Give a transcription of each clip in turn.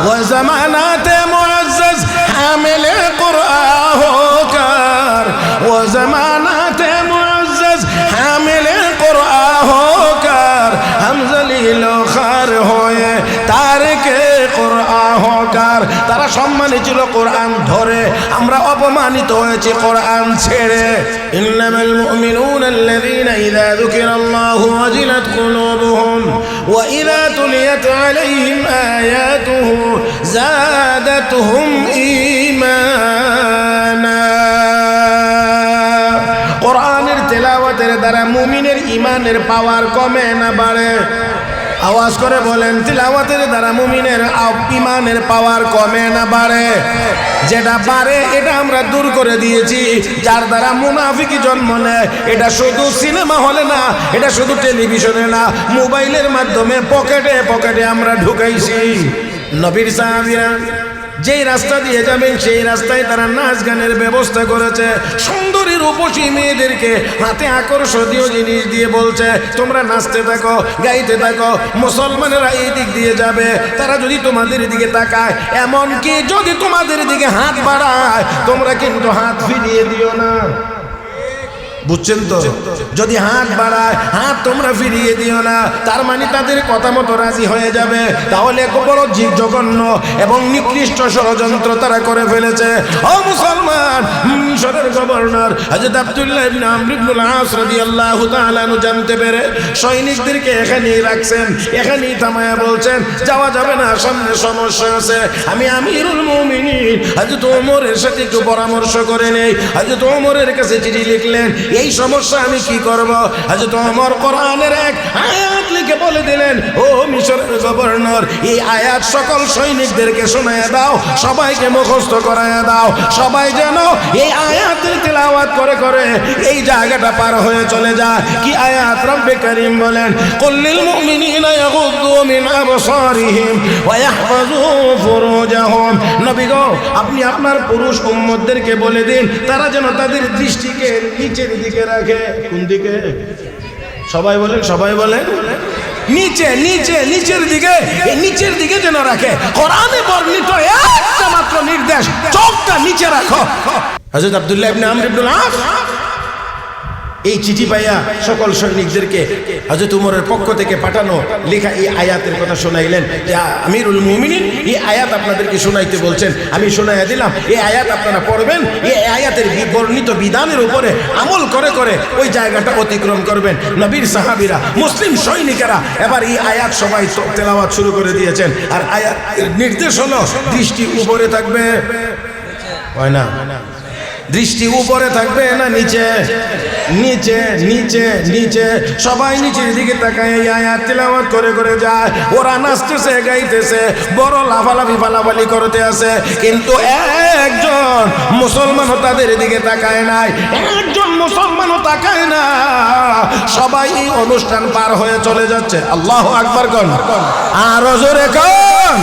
वो ज़मानात मुअज़्ज़ज़ हामिल कुरआन होकर, वो ज़मानात मुअज़्ज़ज़ हामिल कुरआन होकर, हम ज़लील खार होए तारिके कुरआन होकर। তারা সম্মানিত ছিল কোরআন ধরে, আমরা অপমানিত হয়েছি কোরআন ছেড়ে। ইন্নামাল মুমিনুনা আল্লাযীনা ইযা যুকিরাল্লাহু ওয়াজিলাত কুলুবুহুম ওয়া ইযা তুলিয়াত আলাইহিম আয়াতুহু যাদাতুহুম ঈমানা। কোরআনের তেলাওয়াতের দ্বারা মুমিনের ঈমানের পাওয়ার কমে না বাড়ে? আওয়াজ করে বলেন, তিলাওয়াতের দ্বারা মুমিনের ঈমানের পাওয়ার কমে না বাড়ে? যেটা বাড়ে এটা আমরা দূর করে দিয়েছি, যার দ্বারা মুনাফিকি জন্ম নেয়। এটা শুধু সিনেমা হলে না, এটা শুধু টেলিভিশনে না, মোবাইলের মাধ্যমে পকেটে পকেটে আমরা ঢুকাইছি। নবীর সাহাবীরা যেই রাস্তা দিয়ে যাবেন সেই রাস্তায় তারা নাচ গানের ব্যবস্থা করেছে। সুন্দরী রূপসী মেয়েদেরকে হাতে আকর্ষণীয় জিনিস দিয়ে বলছে তোমরা নাচতে থাকো, গাইতে থাকো। মুসলমানেরা এই দিক দিয়ে যাবে, তারা যদি তোমাদের দিকে তাকায়, এমনকি যদি তোমাদের দিকে হাত বাড়ায়, তোমরা কিন্তু হাত ফিরিয়ে দিও না। বুঝছেন তো? যদি হাত বাড়ায়, হাত তোমরা ফিরিয়ে দিও না। তার মানে তাদের কথা মতো রাজি হয়ে যাবে। তাহলে এক বড় জঘন্য এবং নিকৃষ্ট ষড়যন্ত্র তারা করে ফেলেছে। ও মুসলমান, মিশরের গভর্নর হযরত আব্দুল্লাহ ইবনে আমর ইবনে আস রাদিয়াল্লাহু তাআলা আনহু জানতে পেরে সৈনিকদেরকে এখানেই রাখছেন, এখানেই থামায়া বলছেন যাওয়া যাবে না, সামনে সমস্যা আছে। আমি আমিরুল মুমিনিন হযরত ওমরের সাথে একটু পরামর্শ করে নেই। হযরত ওমরের কাছে চিঠি লিখলেন, এই সমস্যা আমি কি করব? হযরত ওমর কোরআনের এক আয়াত লিখে বলে দিলেন, ও মিশরের গভর্নর, এই আয়াত সকল সৈনিকদেরকে শোনায়া দাও, সবাইকে মুখস্থ করায়া দাও, সবাই যেন এই আয়াতের তিলাওয়াত করে করে এই জায়গাটা পার হয়ে চলে যায়। কি আয়াত? রব্বে করিম বলেন, কুল্লিল মুমিনিনা ইয়াগুদ্দু মিন আবসারিহিম ওয়া ইয়াহফাযু ফুরুজাহুম। নবী গো, আপনি আপনার পুরুষ উম্মতদেরকে বলে দিন তারা যেন তাদের দৃষ্টিকে নিচের দিকে রাখে। কোন দিকে? সবাই বলেন, সবাই বলেন। নিচে, নিচে, নিচের দিকে, নিচের দিকে যেন রাখে। কোরআনে বর্ণিত একটা মাত্র নির্দেশ, চোখটা নিচে রাখো। হযরত আব্দুল্লাহ ইবনে আমর ইবনে আস এই চিঠি পাইয়া সকল সৈনিকদেরকে হযরত ওমরের পক্ষ থেকে পাঠানো লেখা এই আয়াতের কথা শোনাইলেন যে আমিরুল মুমিনিন এই আয়াত আপনাদেরকে শোনাইতে বলছেন, আমি শোনাইয়া দিলাম। এই আয়াত আপনারা পড়বেন, এই আয়াতের বর্ণিত বিধানের উপরে আমল করে করে ওই জায়গাটা অতিক্রম করবেন। নবীর সাহাবীরা, মুসলিম সৈনিকেরা এবার এই আয়াত সবাই তেলাওয়াত শুরু করে দিয়েছেন। আর আয়াত নির্দেশ হলো দৃষ্টি উপরে থাকবে, হয় না? দৃষ্টি উপরে থাকবে না নিচে? নিচে, নিচে, নিচে। সবাই নিচের দিকে তাকায় এই আয়াত তিলাওয়াত করে করে যায়। ওরা নাচতেছে, গাইতেছে, বড় লাফালাফি ফালাফালি করতে আছে, কিন্তু একজন মুসলমানও তাদের দিকে তাকায় নাই, একজন মুসলমানও তাকায় না। সবাই এই অনুষ্ঠান পার হয়ে চলে যাচ্ছে। আল্লাহু আকবার কোন? আরো জোরে কোন?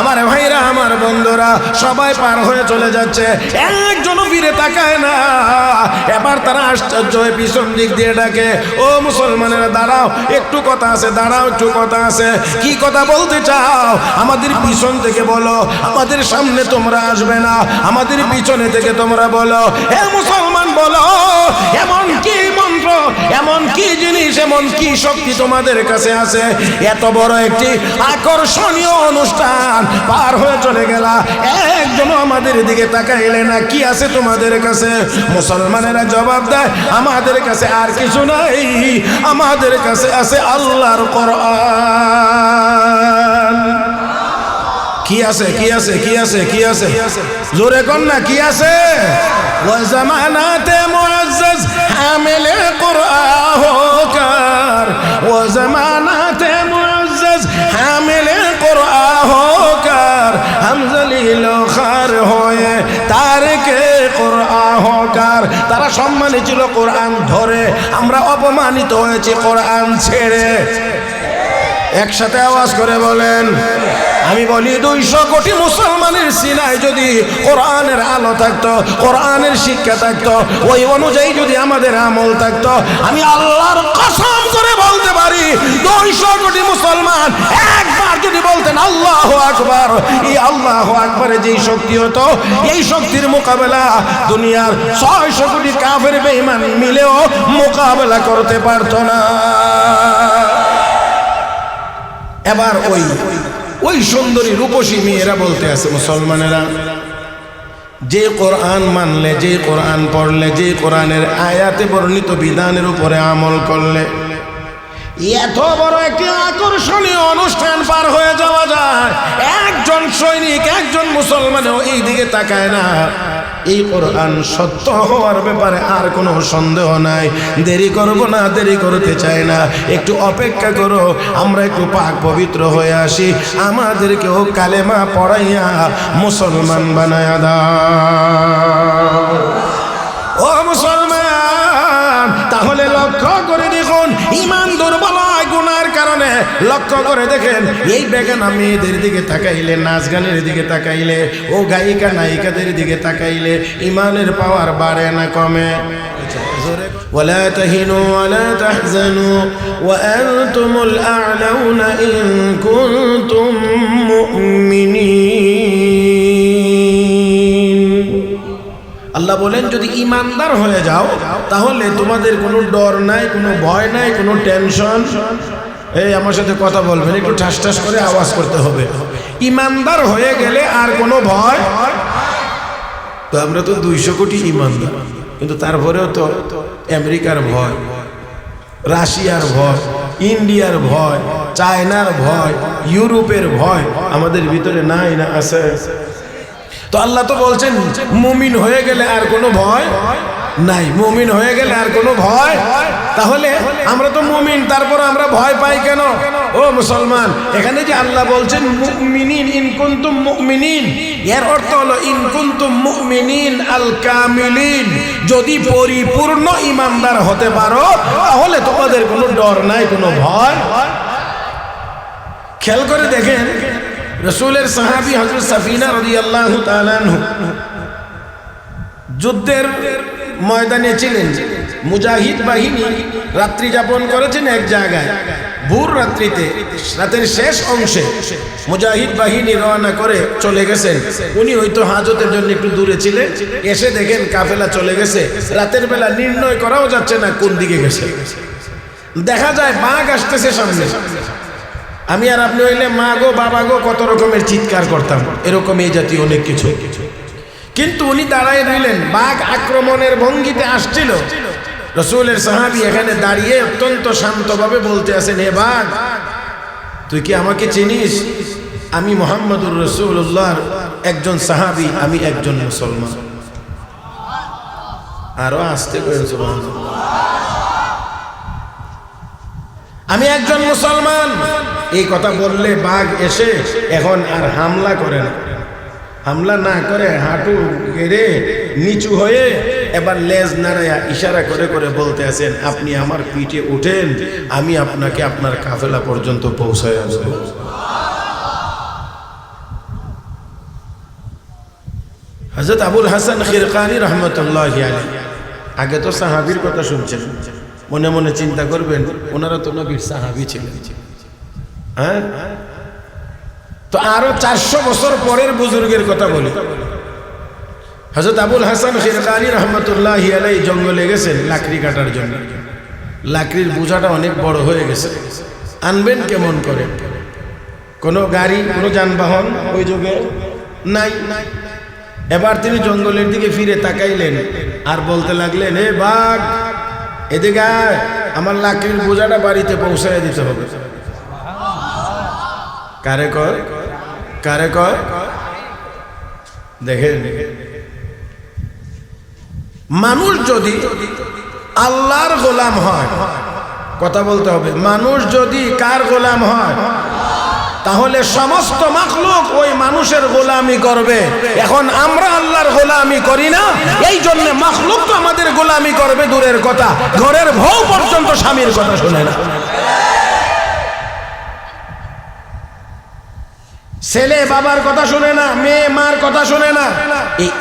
আমার ভাইরা, আমার বন্ধুরা, সবাই পার হয়ে চলে যাচ্ছে, একজনও ফিরে তাকায় না। এবার তারা আশ্চর্য হয়ে পিছন দিক দিয়ে ডাকে, ও মুসলমানেরা দাঁড়াও, একটু কথা আছে, দাঁড়াও, একটু কথা আছে। কি কথা বলতে চাও? আমাদের পিছন থেকে বলো, আমাদের সামনে তোমরা আসবে না, আমাদের পিছনে থেকে তোমরা বলো। হে মুসলমান বলো, এমন কি মন্ত্র, এমন কি জিনিস, এমন কি শক্তি তোমাদের কাছে আছে? এত বড় একটি আকর্ষণীয় অনুষ্ঠান পার হয়ে চলে গেলা, একজনও আমাদের দিকে তাকাইলে না, কি আছে তোমাদের কাছে? মুসলমানেরা জবাব দেয়, আমাদের কাছে আর কিছু নাই, আমাদের কাছে আছে আল্লাহর কোরআন। কি আছে? কি আছে? কি আছে? কি আছে? জোরে কোন না, কি আছে? ওয়া জামানাতে মুআজ্জাজ হামিলে কুরআন হোকার, ওয়া জামানাতে মুআজ্জাজ হামিলে কুরআন হোকার, हम जलील खार होए तारिके कुरआन होकर। তারা সম্মানিত ছিল কোরআন ধরে, আমরা অপমানিত হয়েছি কোরআন ছেড়ে। একসাথে আওয়াজ করে বলেন। আমি বলি 200 কোটি মুসলমানের সিনায় যদি কোরআনের আলো থাকতো, কোরআনের শিক্ষা থাকতো, ওই অনুযায়ী যদি আমাদের আমল থাকতো, আমি আল্লাহর কসম করে বলতে পারি 200 কোটি মুসলমান একবার যদি বলতেন আল্লাহু আকবার, এই আল্লাহু আকবারে যেই শক্তি হতো, এই শক্তির মোকাবেলা দুনিয়ার 600 কোটি কাফের বেঈমান মিলেও মোকাবেলা করতে পারতো না। এবার ওই সুন্দরী রূপসী মেয়েরা বলতে আছে, মুসলমানেরা যে কোরআন মানলে, যে কোরআন পড়লে, যে কোরআনের আয়াতে বর্ণিত বিধানের উপরে আমল করলে এত বড় একটি আকর্ষণীয় অনুষ্ঠান পার হয়ে যাওয়া যায়। একজন সৈনিক, একজন মুসলমানও এই দিকে তাকায় না। এই কোরআন সত্য হওয়ার ব্যাপারে আর কোনো সন্দেহ নাই। দেরি করব না, দেরি করতে চাই না, একটু অপেক্ষা করো, আমরা একটু পাক পবিত্র হয়ে আসি, আমাদেরকেও কালেমা পড়াইয়া মুসলমান বানায়া দাও। ও মুসলমান, তাহলে লক্ষ্য করে দেখুন, ইমান দুর্বল হয় গুনার কারণে। লক্ষ্য করে দেখেন, এই বেগানা মেয়েদের দিকে তাকাইলে, নাচ গানের দিকে তাকাইলে, ও গায়িকা নায়িকাদের দিকে তাকাইলে ইমানের পাওয়ার বাড়ে না কমে? ولا تهنوا ولا تحزنوا وأنتم الأعلون إن كنتم مؤمنين। আল্লাহ বলেন, যদি ইমানদার হয়ে যাও তাহলে তোমাদের কোনো ডর নাই, কোনো ভয় নাই, কোনো টেনশন। এই আমার সাথে কথা বলবেন, একটু ঠাস ঠাস করে আওয়াজ করতে হবে। ইমানদার হয়ে গেলে আর কোনো ভয়। তো আমরা তো 200 কোটি ইমানদার, কিন্তু তারপরেও তো আমেরিকার ভয়, রাশিয়ার ভয়, ইন্ডিয়ার ভয়, চায়নার ভয়, ইউরোপের ভয় আমাদের ভিতরে নাই না আছে? তো আল্লাহ তো বলছেন মুমিন হয়ে গেলে আর কোনো ভয় নাই, মুমিন হয়ে গেলে আর কোনো ভয়। তাহলে আমরা তো মুমিন, তারপর আমরা ভয় পাই কেন? ও মুসলমান, এখানে যে আল্লাহ বলছেন মুমিনিন, ইন কুনতুম মুমিনিন, এর অর্থ হলো ইন কুনতুম মুমিনিন আল কামিলিন, যদি পরিপূর্ণ ইমানদার হতে পারো তাহলে তোমাদের কোনো ডর নাই, কোনো ভয়। খেয়াল করে দেখেন, রাসূলের সাহাবী হযরত সাফিনা রাদিয়াল্লাহু তাআলা আনহু যুদ্ধের ময়দানে ছিলেন। মুজাহিদ বাহিনী রাত্রি যাপন করেছেন এক জায়গায়। ভোর রাত্রিতে, রাতের শেষ অংশে মুজাহিদ বাহিনী রওনা করে চলে গেছেন। উনি হয়তো হাজতের জন্য একটু দূরে ছিলেন, এসে দেখেন কাফেলা চলে গেছে। রাতের বেলা নির্ণয় করাও যাচ্ছে না কোন দিকে গেছে। দেখা যায় বাঘ আসতেছে সামনে। আমি আর আপনি হইলে মা গো বাবা গো কত রকমের চিৎকার করতাম, এরকম এই জাতীয় অনেক কিছু। কিন্তু উনি দাঁড়ায় রইলেন, বাঘ আক্রমণের ভঙ্গিতে আসছিল। রাসূলের সাহাবী এখানে দাঁড়িয়ে অত্যন্ত শান্তভাবে বলতে আছেন, হে বাঘ, তুই কি আমাকে চিনিস? আমি মুহাম্মদুর রাসূলুল্লাহর একজন সাহাবী, আমি একজন মুসলমান। আরো আস্তে করে সুবহানাল্লাহ। আমি একজন মুসলমান। এই কথা বললে বাঘ এসে এখন আর হামলা করে না, হামলা না করে হাঁটু গেড়ে নিচু হয়ে এবার লেজ নাড়ায়া ইশারা করে করে বলতে আছেন, আপনি আমার পিঠে উঠেন, আমি আপনাকে আপনার কাফেলা পর্যন্ত পৌঁছায় আসবো। হযরত আবুল হাসান খিরকানি রাহমাতুল্লাহি আলাইহি, আগে তো সাহাবীর কথা শুনছেন, মনে মনে চিন্তা করবেন ওনারা তো নবীর সাহাবী ছিলেন। হ্যাঁ, তো আরো 400 বছর পরের বুজুর্গের কথা বলি। হযরত আবুল হাসান খিরকানি রাহমাতুল্লাহি আলাইহি জঙ্গলে গেছেন লাকড়ি কাটার জন্য। লাকড়ির বোঝাটা অনেক বড় হয়ে গেছে, আনবেন কেমন করে? কোনো গাড়ি, কোনো যানবাহন ওই যুগে নাই। এবার তিনি জঙ্গলের দিকে ফিরে তাকাইলেন আর বলতে লাগলেন, হে বাঘ, এদিকে আয়, আমার লাকড়ির বোঝাটা বাড়িতে পৌঁছায় দিতে হবে। কারে কয়? কারে কয়? দেখেন, মানুষ যদি আল্লাহর গোলাম হয়, কথা বলতে হবে, মানুষ যদি কার গোলাম হয়, তাহলে সমস্ত মাখলুক ওই মানুষের গোলামি করবে। এখন আমরা আল্লাহর গোলামি করি না, এই জন্য মাখলুক তো আমাদের গোলামি করবে দূরের কথা, ঘরের বউ পর্যন্ত স্বামীর কথা শুনে না। ছেলে বাবার কথা শুনে না, মেয়ে মার কথা শুনে না।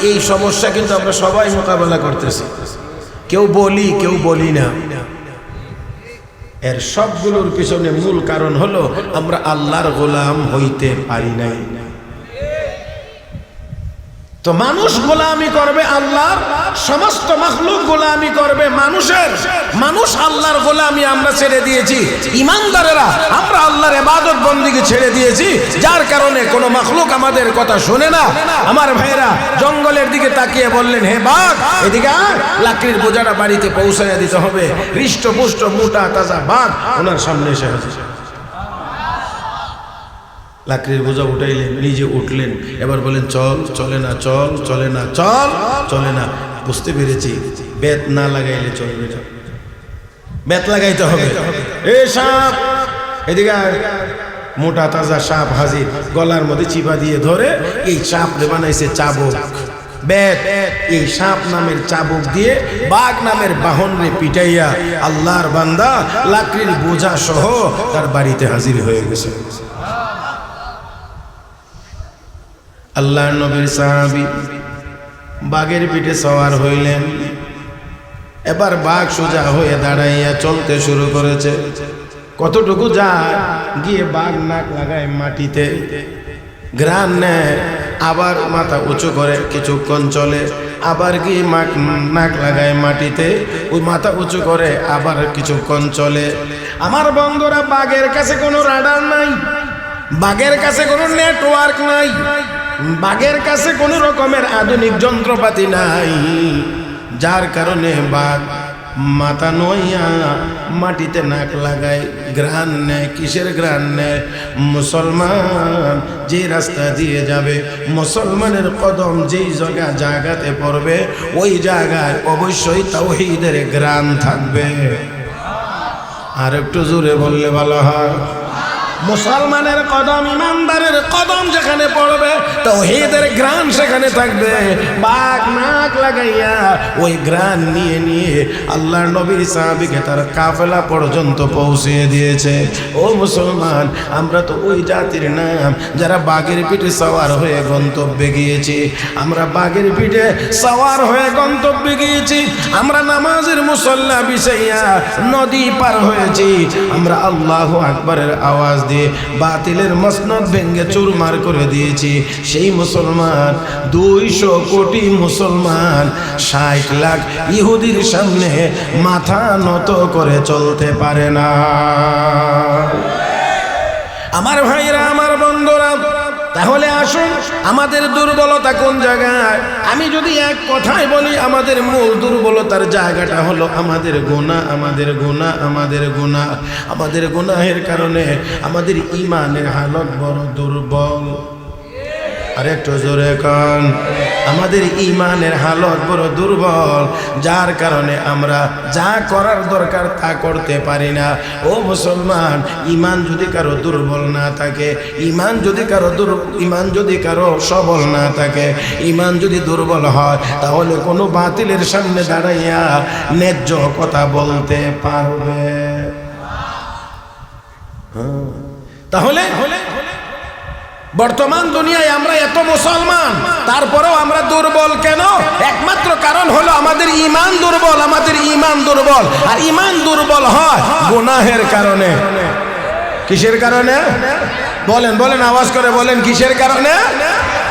এই সমস্যা কিন্তু আমরা সবাই মোকাবেলা করতেছি, কেউ বলি কেউ বলি না। এর সবগুলোর পিছনে মূল কারণ হলো আমরা আল্লাহর গোলাম হইতে পারি নাই। তো মানুষ গোলামি করবে আল্লাহর, সমস্ত মাখলুক গোলামি করবে মানুষের। মানুষ আল্লাহর গোলামি আমরা ছেড়ে দিয়েছি, ঈমানদারেরা আমরা আল্লাহর ইবাদত বন্দেগী ছেড়ে দিয়েছি, যার কারণে কোনো মাখলুক আমাদের কথা শোনে না। আমার ভাইরা জঙ্গলের দিকে তাকিয়ে বললেন, হে বাঘ এদিকে আয়, লাকড়ির বোঝাটা বাড়িতে পৌঁছাইয়া দিতে হবে। হৃষ্টপুষ্ট মোটা তাজা বাঘ ওনার সামনে এসে হাজির। লাকড়ির বোঝা উঠাইলেন, নিজে উঠলেন, এবার বলেন চল, চলে না, চল, চলে না, চল, চলে না। বুঝতে পেরেছি, বেত না লাগাইলে চলবে না, বেত লাগাইতে হবে। এ সাপ এদিকে মোটা তাজা সাপ হাজির, গলার মধ্যে চিপা দিয়ে ধরে এই সাপ রে বানাইছে চাবুক, বেত। এই সাপ নামের চাবুক দিয়ে বাঘ নামের বাহন রে পিটাইয়া আল্লাহর বান্দা লাকড়ির বোঝা সহ তার বাড়িতে হাজির হয়ে গেছে। আল্লাহর নবীর সাহাবী বাঘের পিঠে সওয়ার হইলেন। এবার বাঘ সোজা হয়ে দাঁড়াইয়া চলতে শুরু করেছে। কতটুকু যায়, গিয়ে বাঘ নাক লাগায় মাটিতে, ঘ্রাণ নেয়, আবার মাথা উঁচু করে কিছুক্ষণ চলে, আবার গিয়ে নাক লাগায় মাটিতে, ওই মাথা উঁচু করে আবার কিছুক্ষণ চলে। আমার বন্ধুরা, বাঘের কাছে কোনো রাডার নাই, বাঘের কাছে কোনো নেটওয়ার্ক নাই, বাঘের কাছে কোনো রকমের আধুনিক যন্ত্রপাতি নাই, যার কারণে বাঘ মাথা নইয়া মাটিতে নাক লাগায়, ঘ্রাণ নেয়। কিসের ঘ্রাণ নেয়? মুসলমান যে রাস্তা দিয়ে যাবে, মুসলমানের কদম যেই জায়গাতে পড়বে, ওই জায়গায় অবশ্যই তাওহীদের ঘ্রাণ থাকবে। আর একটু জোরে বললে ভালো হয়। মুসলমানের কদম, ইমানদারের কদম যেখানে পড়বে, তাওহীদের ঘ্রাণ সেখানে থাকবে। বাঘ নাক লাগাইয়া ওই ঘ্রাণ নিয়ে নিয়ে আল্লাহর নবীর সাহাবীকে তার কাফেলা পর্যন্ত পৌঁছে দিয়েছে। ও মুসলমান, আমরা তো ওই জাতির নাম যারা বাঘের পিঠে সওয়ার হয়ে গন্তব্যে গিয়েছি। আমরা বাঘের পিঠে সওয়ার হয়ে গন্তব্যে গিয়েছি। আমরা নামাজের মুসল্লা বিছাইয়া নদী পার হয়েছি। আমরা আল্লাহু আকবারের আওয়াজ দিয়ে বাতিলের মসনদ ভেঙে চুরমার করে দিয়েছি। সেই মুসলমান 200 কোটি মুসলমান 60 লাখ ইহুদির সামনে মাথা নত করে চলতে পারে না। আমার ভাইরা, আমার বন্ধুরা, তাহলে আসুন, আমাদের দুর্বলতা কোন জায়গায়? আমি যদি এক কথায় বলি, আমাদের মূল দুর্বলতার জায়গাটা হলো আমাদের গুনাহ, আমাদের গুনাহ, আমাদের গুনাহ। আমাদের গুনাহের কারণে আমাদের ঈমানের হালত বড় দুর্বল। আরে একটু জোরে কান, আমাদের ঈমানের হালত বড় দুর্বল, যার কারণে আমরা যা করার দরকার তা করতে পারি না। ও মুসলমান, ঈমান যদি কারো দুর্বল না থাকে, ঈমান যদি কারো সবল না থাকে, ঈমান যদি দুর্বল হয়, তাহলে কোনো বাতিলের সামনে দাঁড়াইয়া ন্যায্য কথা বলতে পারবে। তাহলে বর্তমান দুনিয়ায় আমরা এত মুসলমান, তারপরেও আমরা দুর্বল কেন? একমাত্র কারণ হলো আমাদের ঈমান দুর্বল, আমাদের ঈমান দুর্বল। আর ঈমান দুর্বল হয় গুনাহের কারণে। কিসের কারণে? বলেন বলেন, আওয়াজ করে বলেন, কিসের কারণে?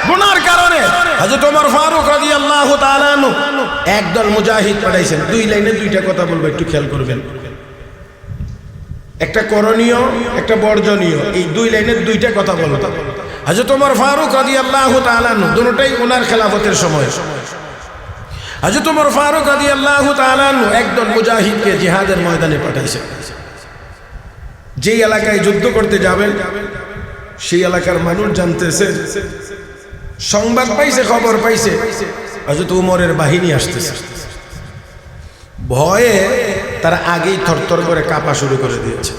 গুনার কারণে। হযরত ওমর ফারুক রাদিয়াল্লাহু তাআলা আনহু একদল মুজাহিদ পাঠাইছেন। 2 লাইনে 2টা কথা বলবো, একটু খেয়াল করবেন। একটা করণীয়, একটা বর্জনীয়, এই 2 লাইনে 2টা কথা বলবো। হযরত ওমর ফারুক রাদিয়াল্লাহু তাআলা আনহু, দুটোটাই ওনার খেলাফতের সময়। হযরত ওমর ফারুক রাদিয়াল্লাহু তাআলা আনহু একদল মুজাহিদকে জিহাদের ময়দানে পাঠাইছেন। যেই এলাকায় যুদ্ধ করতে যাবেন, সেই এলাকার মানুষ জানতেছে, সংবাদ পাইছে, খবর পাইছে হযরত ওমরের বাহিনী আসতেছে। ভয়ে তারা আগেই থরথর করে কাঁপা শুরু করে দিয়েছে।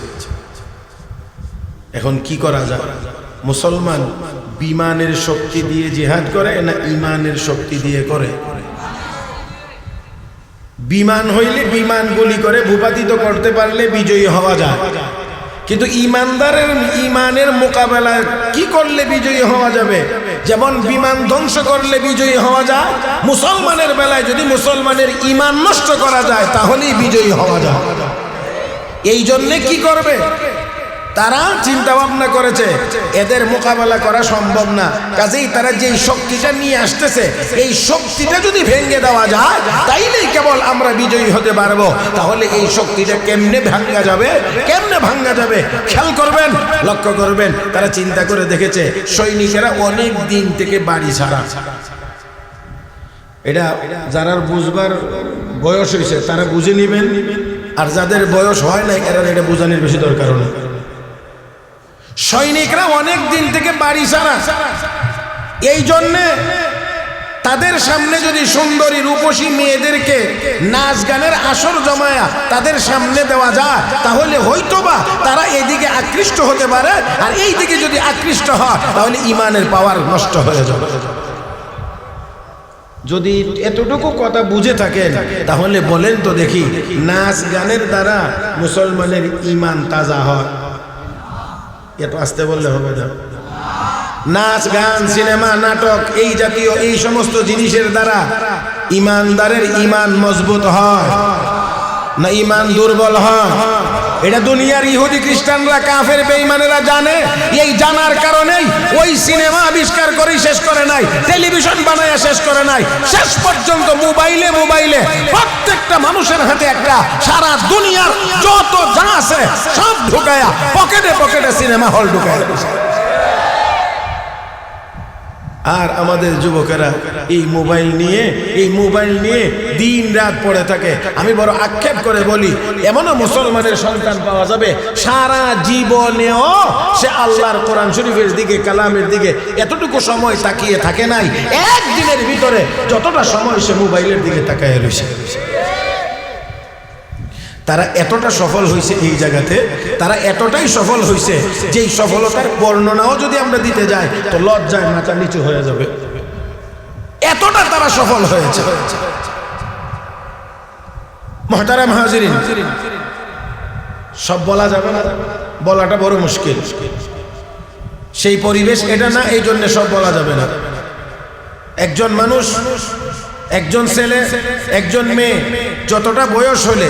এখন কি করা যায়? মুসলমান বিমানের শক্তি দিয়ে জিহাদ করে না ঈমানের শক্তি দিয়ে করে? বিমান হইলে বিমান গুলি করে ভূপাতিত করতে পারলে বিজয়ী হওয়া যায়, কিন্তু ইমানদারের ইমানের মোকাবেলায় কি করলে বিজয়ী হওয়া যাবে? যেমন বিমান ধ্বংস করলে বিজয়ী হওয়া যায়, মুসলমানের বেলায় যদি মুসলমানের ইমান নষ্ট করা যায় তাহলেই বিজয়ী হওয়া যায়। এই জন্যে কি করবে? তারা চিন্তা ভাবনা করেছে এদের মোকাবেলা করা সম্ভব না, কাজেই তারা যেই শক্তিটা নিয়ে আসতেছে এই শক্তিটা যদি ভেঙে দেওয়া যায় তাইলেই কেবল আমরা বিজয়ী হতে পারবো। তাহলে এই শক্তিটা কেমনে ভাঙ্গা যাবে, কেমনে ভাঙ্গা যাবে? খেয়াল করবেন, লক্ষ্য করবেন, তারা চিন্তা করে দেখেছে সৈনিকেরা অনেক দিন থেকে বাড়ি ছাড়া। এটা যারা বুঝবার বয়স হয়েছে তারা বুঝে নেবেন, আর যাদের বয়স হয় নাই এরা এটা বোঝানোর বেশি দরকার নেই। সৈনিকরা অনেক দিন থেকে বাড়ি ছাড়া, এই জন্যে তাদের সামনে যদি সুন্দরী রূপসী মেয়েদেরকে নাচ গানের আসর জমায়া তাদের সামনে দেওয়া যায় তাহলে হয়তোবা তারা এইদিকে আকৃষ্ট হতে পারে, আর এই দিকে যদি আকৃষ্ট হয় তাহলে ইমানের পাওয়ার নষ্ট হয়ে যাবে। যদি এতটুকু কথা বুঝে থাকেন তাহলে বলেন তো দেখি, নাচ গানের দ্বারা মুসলমানের ইমান তাজা হয়? এত আসতে বললে হবে না। নাচ গান, সিনেমা, নাটক, এই জাতীয় এই সমস্ত জিনিসের দ্বারা ইমানদারের ইমান মজবুত হয় না ইমান দুর্বল হয়? এটা দুনিয়ার ইহুদি খ্রিস্টানরা, কাফের বেঈমানেরা জানে। এই জানার কারণেই ওই সিনেমা আবিষ্কার করে শেষ করে নাই, টেলিভিশন বানায়া শেষ করে নাই, শেষ পর্যন্ত মোবাইলে মোবাইলে প্রত্যেকটা মানুষের হাতে একটা, সারা দুনিয়ার যত যা আছে সব ঢুকায়া পকেটে পকেটে সিনেমা হল ঢুকায়। আর আমাদের যুবকেরা এই মোবাইল নিয়ে দিন রাত পড়ে থাকে। আমি বড় আক্ষেপ করে বলি, এমনও মুসলমানের সন্তান পাওয়া যাবে সারা জীবনেও সে আল্লাহর কোরআন শরীফের দিকে, কালামের দিকে এতটুকু সময় তাকিয়ে থাকে নাই। একদিনের ভিতরে যতটা সময় সে মোবাইলের দিকে তাকায় রয়েছে। তারা এতটা সফল হয়েছে এই জায়গাতে, তারা এতটাই সফল হয়েছে যে এই সফলতার বর্ণনাও যদি আমরা দিতে যাই তো লজ্জায় মাথা নিচু হয়ে যাবে, এতটা তারা সফল হয়েছে। মুহতারাম হাজিরিন, সব বলা যাবে না, বলাটা বড় মুশকিল। সেই পরিবেশ এটা না, এই জন্য সব বলা যাবে না। একজন মানুষ, একজন ছেলে, একজন মেয়ে যতটা বয়স হলে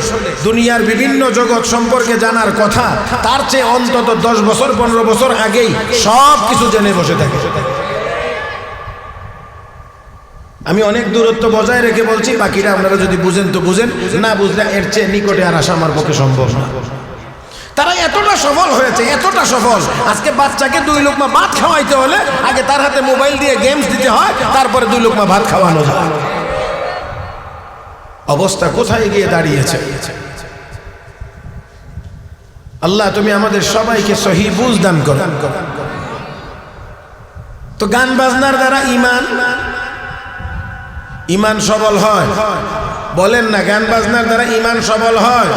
দুনিয়ার বিভিন্ন জগৎ সম্পর্কে জানার কথা, তার চেয়ে অন্তত 10 বছর 15 বছর আগেই সব কিছু জেনে বসে থাকে। আমি অনেক দূরত্ব বজায় রেখে বলছি, বাকিটা আপনারা যদি বুঝেন তো বুঝেন, না বুঝলে এর চেয়ে নিকটে আর আসা আমার পক্ষে সম্ভব না। তারা এতটা সফল হয়েছে, এতটা সফল, আজকে বাচ্চাকে 2 লোকমা ভাত খাওয়াইতে হলে আগে তার হাতে মোবাইল দিয়ে গেমস দিতে হয়, তারপরে 2 লোকমা ভাত খাওয়ানো যায়। অবস্থা কোথায় গিয়ে দাঁড়িয়েছে? আল্লাহ তুমি আমাদের সবাইকে সহি বুঝ দান করো। তো গান বাজনার দ্বারা ইমান সবল হয়? বলেন না, গান বাজনার দ্বারা ইমান সবল হয়?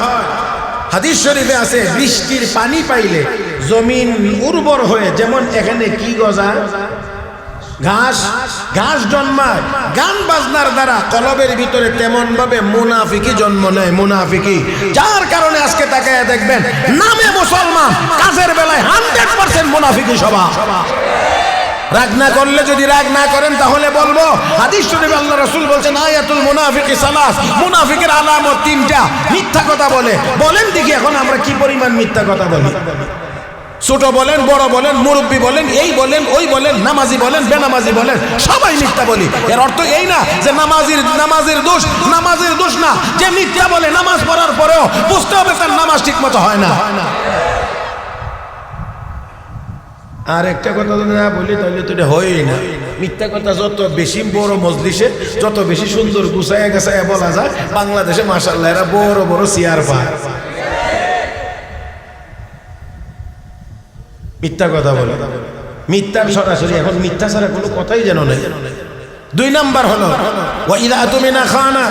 হাদিস শরীফে আছে, বৃষ্টির পানি পাইলে জমিন উর্বর হয়ে, যেমন এখানে কি গজায়, ঘাস জন্মায়, গান বাজনার দ্বারা কলবের ভিতরে তেমন ভাবে মুনাফিকি জন্ম নেয়, মুনাফিকি। যার কারণে আজকে তাকায় দেখবেন নামে মুসলমান, কাজের বেলায় 100% মুনাফিকি স্বভাব। রাগ না করলে, যদি রাগ না করেন তাহলে বলবো, হাদিস শরীফে আল্লাহ রাসূল বলছেন আয়াতুল মুনাফিকি সালাস, মুনাফিকের আলামত 3টা। মিথ্যা কথা বলে। বলেন দেখি এখন আমরা কি পরিমাণ মিথ্যা কথা বলি? ছোট বলেন, বড় বলেন, মুরব্বী বলেন, এই বলেন, ওই বলেন, নামাজি বলেন, বেনামাজি বলেন, সবাই মিথ্যা বলি। এর অর্থ এই না যে নামাজের দোষ না, যে মিথ্যা বলে নামাজ পড়ার পরেও বুঝতে হবে তার নামাজ ঠিক মতো হয় না। আর একটা কথা যদি না বলি তাহলে তো এটা হয়ই না। মিথ্যা কথা যত বেশি বড় মজলিসে, যত বেশি সুন্দর গুছায়া গাছায়া বলা যায়, বাংলাদেশে মাশাআল্লাহ এরা বড় বড় চেয়ার পায়। মিথ্যা কথা বলে, মিথ্যার সরাসরি, এখন মিথ্যা ছাড়া কোনো কথাই যেন নেই। 2 নাম্বার হলো ওয়া ইযা তুমিনা খানা,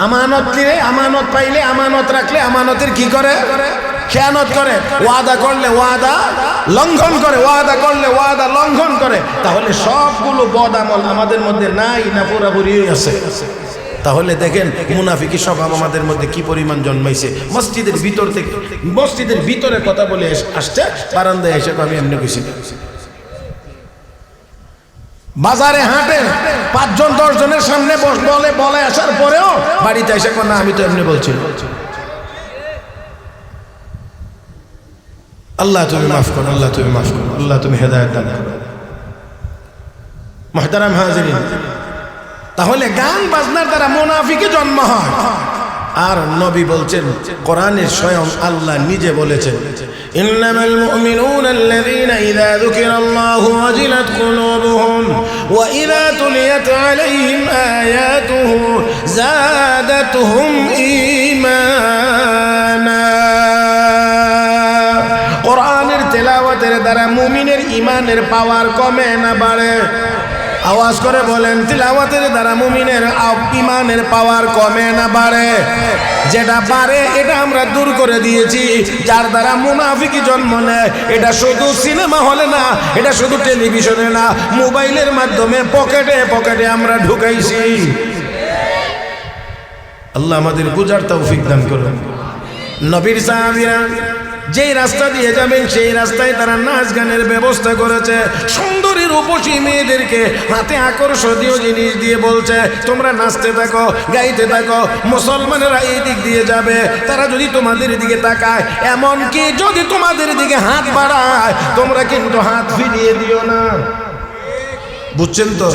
আমানত নিয়ে, আমানত পাইলে, আমানত রাখলে আমানতের কি করে? খেয়ানত করে। ওয়াদা করলে ওয়াদা লঙ্ঘন করে, ওয়াদা করলে ওয়াদা লঙ্ঘন করে। তাহলে সবগুলো বদ আমল আমাদের মধ্যে নাই না পুরাপুরি আছে? তাহলে দেখেন মুনাফিকি স্বভাব আমাদের মধ্যে কি পরিমাণ জন্মাইছে। মসজিদের ভিতর থেকে, মসজিদের ভিতরে কথা বলে আসছে, বারান্দায় এসে আমি এমনি খুশি। বাজারে হাঁটে 5 জন 10 জনের সামনে বলে আসার পরেও বাড়িতে এসে না আমি তো এমনি বলছি। আল্লাহ তুমি মাফ করো, আল্লাহ তুমি মাফ করো, আল্লাহ তুমি হেদায়েত দান করো। মুহতারাম হাজিরিন, তাহলে গান বাজনার দ্বারা মুনাফিকি জন্ম হয়। আর নবী বলছেন, কোরআনে স্বয়ং আল্লাহ নিজে বলেছেন, ইন্নামাল মুমিনুনা আল্লাযীনা ইযা যুকিরাল্লাহু ওয়াজিলাত কুলুবুহুম ওয়া ইযা তুলিয়াত আলাইহিম আয়াতুহু যাদাতুহুম ঈমানা। কোরআনের তেলাওয়াতের দ্বারা মুমিনের ঈমানের পাওয়ার কমে না বাড়ে? আওয়াজ করে বলেন, তিলাওয়াতের দ্বারা মুমিনের ঈমানের পাওয়ার কমে না বাড়ে? যেটা বাড়ে এটা আমরা দূর করে দিয়েছি। যার দ্বারা মুনাফিকি জন্ম নেয়, এটা শুধু সিনেমা হলে না, এটা শুধু টেলিভিশনে না, মোবাইলের মাধ্যমে পকেটে পকেটে আমরা ঢুকাইছি। আল্লাহ আমাদের বুঝার তৌফিক দান করুন। নবীর সাহাবীরা যেই রাস্তা দিয়ে যাবেন সেই রাস্তায় তারা নাচ গানের ব্যবস্থা করেছে। সুন্দরী রূপসী মেয়েদেরকে হাতে আকর্ষণীয় জিনিস দিয়ে বলছে, তোমরা নাচতে থাকো, গাইতে থাকো। মুসলমানেরা এই দিক দিয়ে যাবে, তারা যদি তোমাদের দিকে তাকায়, এমনকি যদি তোমাদের দিকে হাত বাড়ায়, তোমরা কিন্তু হাত ফিরিয়ে দিও না। বুঝছেন তো?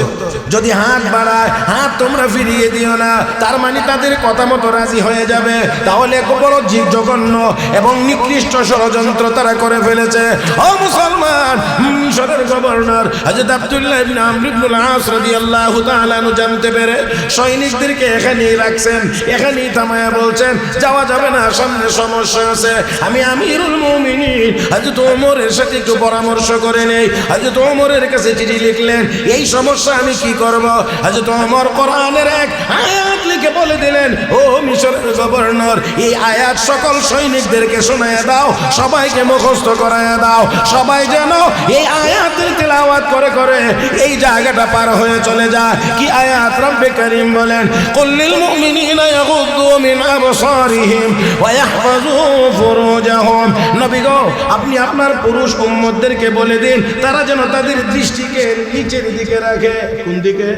যদি হাত বাড়ায়, হাত তোমরা ফিরিয়ে দিও না। তার মানে তাদের কথা মতো রাজি হয়ে যাবে। তাহলে বড় জঘন্য এবং নিকৃষ্ট ষড়যন্ত্র তারা করে ফেলেছে। ও মুসলমান, মিশরের গভর্নর হযরত আব্দুল্লাহ ইবনে আমর ইবনে আল-আস রাদিয়াল্লাহু তাআলা আনহু জানতে পেরে সৈনিকদেরকে এখানেই রাখছেন, এখানেই থামায়া বলছেন, যাওয়া যাবে না, সামনে সমস্যা আছে। আমি আমিরুল মুমিনিন হযরত ওমরের সাথে একটু পরামর্শ করে নেই। হযরত ওমরের কাছে চিঠি লিখলেন, এই সমস্যা আমি কি করব? হযরত ওমর কোরআনের এক আয়াত লিখে বলে দিলেন, ও মিশরের গভর্নর, এই আয়াত সকল সৈনিকদেরকে শোনায়া দাও, সবাইকে মুখস্থ করায়া দাও, সবাই যেন এই আয়াতের তেলাওয়াত করে করে এই জায়গাটা পার হয়ে চলে যায়। কি আয়াত? রব্বে করিম বলেন, কুল্লিল মুমিনিনা ইয়াগুদ্দু মিন আবসারিহিম ওয়া ইয়াহফাযু ফুরুজাহুম। নবী গো, আপনি আপনার পুরুষ উম্মতদেরকে বলে দিন, তারা যেন তাদের দৃষ্টিকে নিচের দিকে রাখে। কোন দিকে?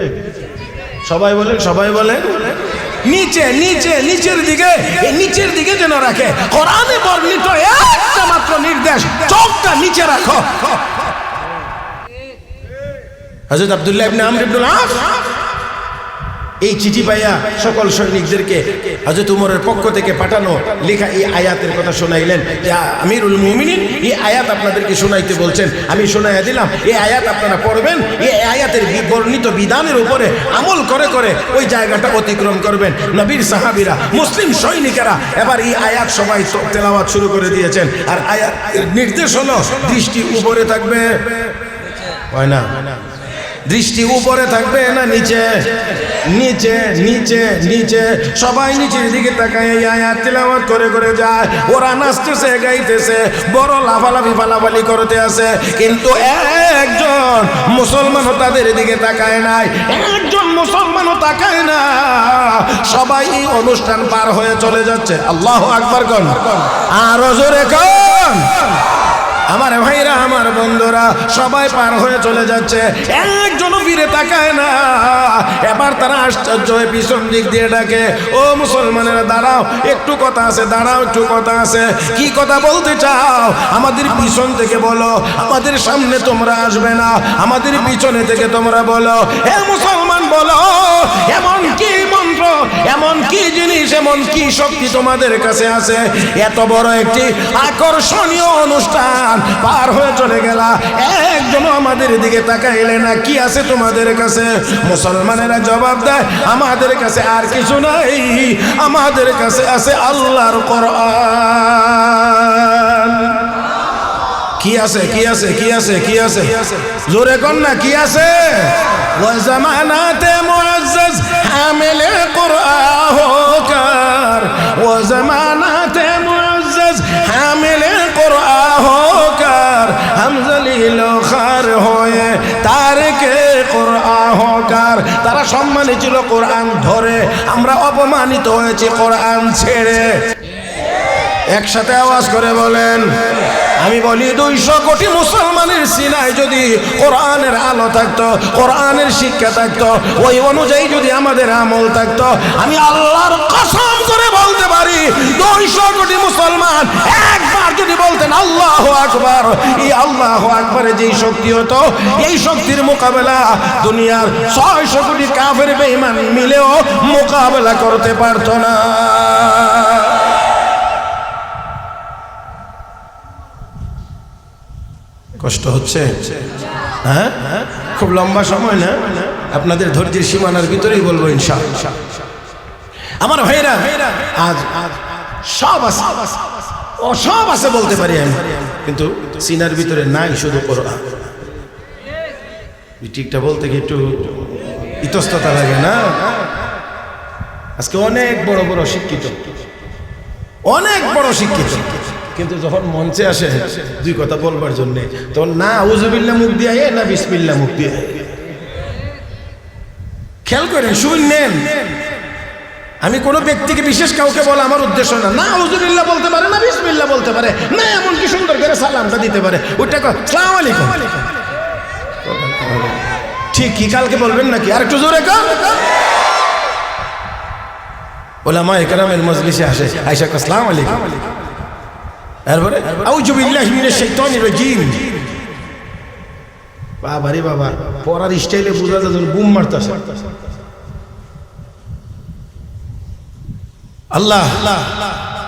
সবাই বলেন, সবাই বলেন। নিচে, নিচে, নিচের দিকে, নিচের দিকে যেন রাখে। কোরআনে বর্ণিত একটা মাত্র নির্দেশ, চোখটা নিচে রাখো। হযরত আব্দুল্লাহ ইবনে আমর ইবনে আল-আস এই চিঠি পাইয়া সকল সৈনিকদেরকে হযরত ওমরের পক্ষ থেকে পাঠানো লেখা এই আয়াতের কথা শোনাইলেন যে, আমিরুল মুমিনিন এই আয়াত আপনাদেরকে শোনাইতে বলছেন, আমি শোনাইয়া দিলাম। এই আয়াত আপনারা পড়বেন, এই আয়াতের বর্ণিত বিধানের উপরে আমল করে করে ওই জায়গাটা অতিক্রম করবেন। নবীর সাহাবীরা, মুসলিম সৈনিকেরা এবার এই আয়াত সবাই তেলাওয়াত শুরু করে দিয়েছেন। আর আয়াত নির্দেশ হলো, দৃষ্টি উপরে থাকবে, হয় না? দৃষ্টি উপরে থাকবে না নিচে? নিচে, নিচে, নিচে। সবাই নিচের দিকে তাকায় এই আয়াত তেলাওয়াত করে করে যায়। ওরা নাচতেছে, গাইতেছে, বড় লাফালাফি ফালাফালি করতে আছে, কিন্তু একজন মুসলমানও তাদের দিকে তাকায় নাই, একজন মুসলমানও তাকায় না। সবাই এই অনুষ্ঠান পার হয়ে চলে যাচ্ছে। আল্লাহু আকবার কোন? আরো জোরে কোন? আমার ভাইরা, আমার বন্ধুরা, সবাই পার হয়ে চলে যাচ্ছে, একজনও ফিরে তাকায় না। এবার তারা আশ্চর্য হয়ে পিছন দিক দিয়ে ডাকে, ও মুসলমানেরা দাঁড়াও, একটু কথা আছে, দাঁড়াও, একটু কথা আছে। কি কথা বলতে চাও? আমাদের পিছন থেকে বলো, আমাদের সামনে তোমরা আসবে না, আমাদের পিছনে থেকে তোমরা বলো। হে মুসলমান, বলো, এমন কি মন্ত্র, এমন কি জিনিস, এমন কি শক্তি তোমাদের কাছে আছে? এত বড় একটি আকর্ষণীয় অনুষ্ঠান পার হয়ে চলে গেলা, একজনও আমাদের দিকে তাকাইলে না। কি আছে তোমাদের কাছে? মুসলমানেরা জবাব দেয়, আমাদের কাছে আর কিছু নাই, আমাদের কাছে আছে আল্লাহর কোরআন। কি আছে? কি আছে? কি আছে? কি আছে? জোরে কর না, কি আছে? ওয়া জামানাতে মুআজ্জাজ হামিলে কুরআন হোকার, ওয়া জামানাতে মুআজ্জাজ হামিলে কুরআন হোকার, হামজা লিল খার হয়ে তারকে কুরআন হোকার। অহংকার, তারা সম্মানী ছিল কোরআন ধরে, আমরা অপমানিত হয়েছি কোরআন ছেড়ে। একসাথে আওয়াজ করে বলেন। আমি বলি 200 কোটি মুসলমানের সিনায় যদি কোরআনের আলো থাকতো, কোরআনের শিক্ষা থাকতো, ওই অনুযায়ী যদি আমাদের আমল থাকতো, আমি আল্লাহর কসম করে বলতে পারি 200 কোটি মুসলমান একবার যদি বলতেন আল্লাহু আকবার, এই আল্লাহু আকবারে যেই শক্তি হতো, এই শক্তির মোকাবেলা দুনিয়ার 600 কোটি কাফের বেঈমান মিলেও মোকাবেলা করতে পারতো না। কষ্ট হচ্ছে? হ্যাঁ, খুব লম্বা সময় না, আপনাদের ধৈর্যের সীমানার ভিতরেই বলবো ইনশাআল্লাহ। আমার ভাইরা, আজ সব আছে, ও সব আছে বলতে পারি আমি, কিন্তু সিনার ভিতরে নাই শুধু কোরআন। ঠিকটা বলতে কি একটু ইতস্ততা লাগে না? আজকে অনেক বড় বড় শিক্ষিত, অনেক বড় শিক্ষিত, কিন্তু যখন মঞ্চে আসে দুই কথা বলবার জন্য, তখন না আউযুবিল্লাহ মুখ দিয়ে না বিসমিল্লাহ মুখ দিয়ে। খেয়াল করেন, শুনেন, আমি কোনো ব্যক্তিকে বিশেষ কাউকে বলা আমার উদ্দেশ্য না। না আউযুবিল্লাহ বলতে পারে, না বিসমিল্লাহ বলতে পারে, না এমন কি সুন্দর করে সালামটা দিতে পারে, ওইটা আসসালামু আলাইকুম ঠিক কি কালকে বলবেন নাকি? আর একটু জোরে কর। উলামায়ে কেরামের মজলিসে আসে, আয়েশা আসসালামু আলাইকুম, এরপরে আউযু বিল্লাহি মিনাশ শাইতানির রাজিম। বাবা রে বাবা, পড়ার স্টাইলে বুঝা যায় যেন বুম মারতেছে। আল্লাহ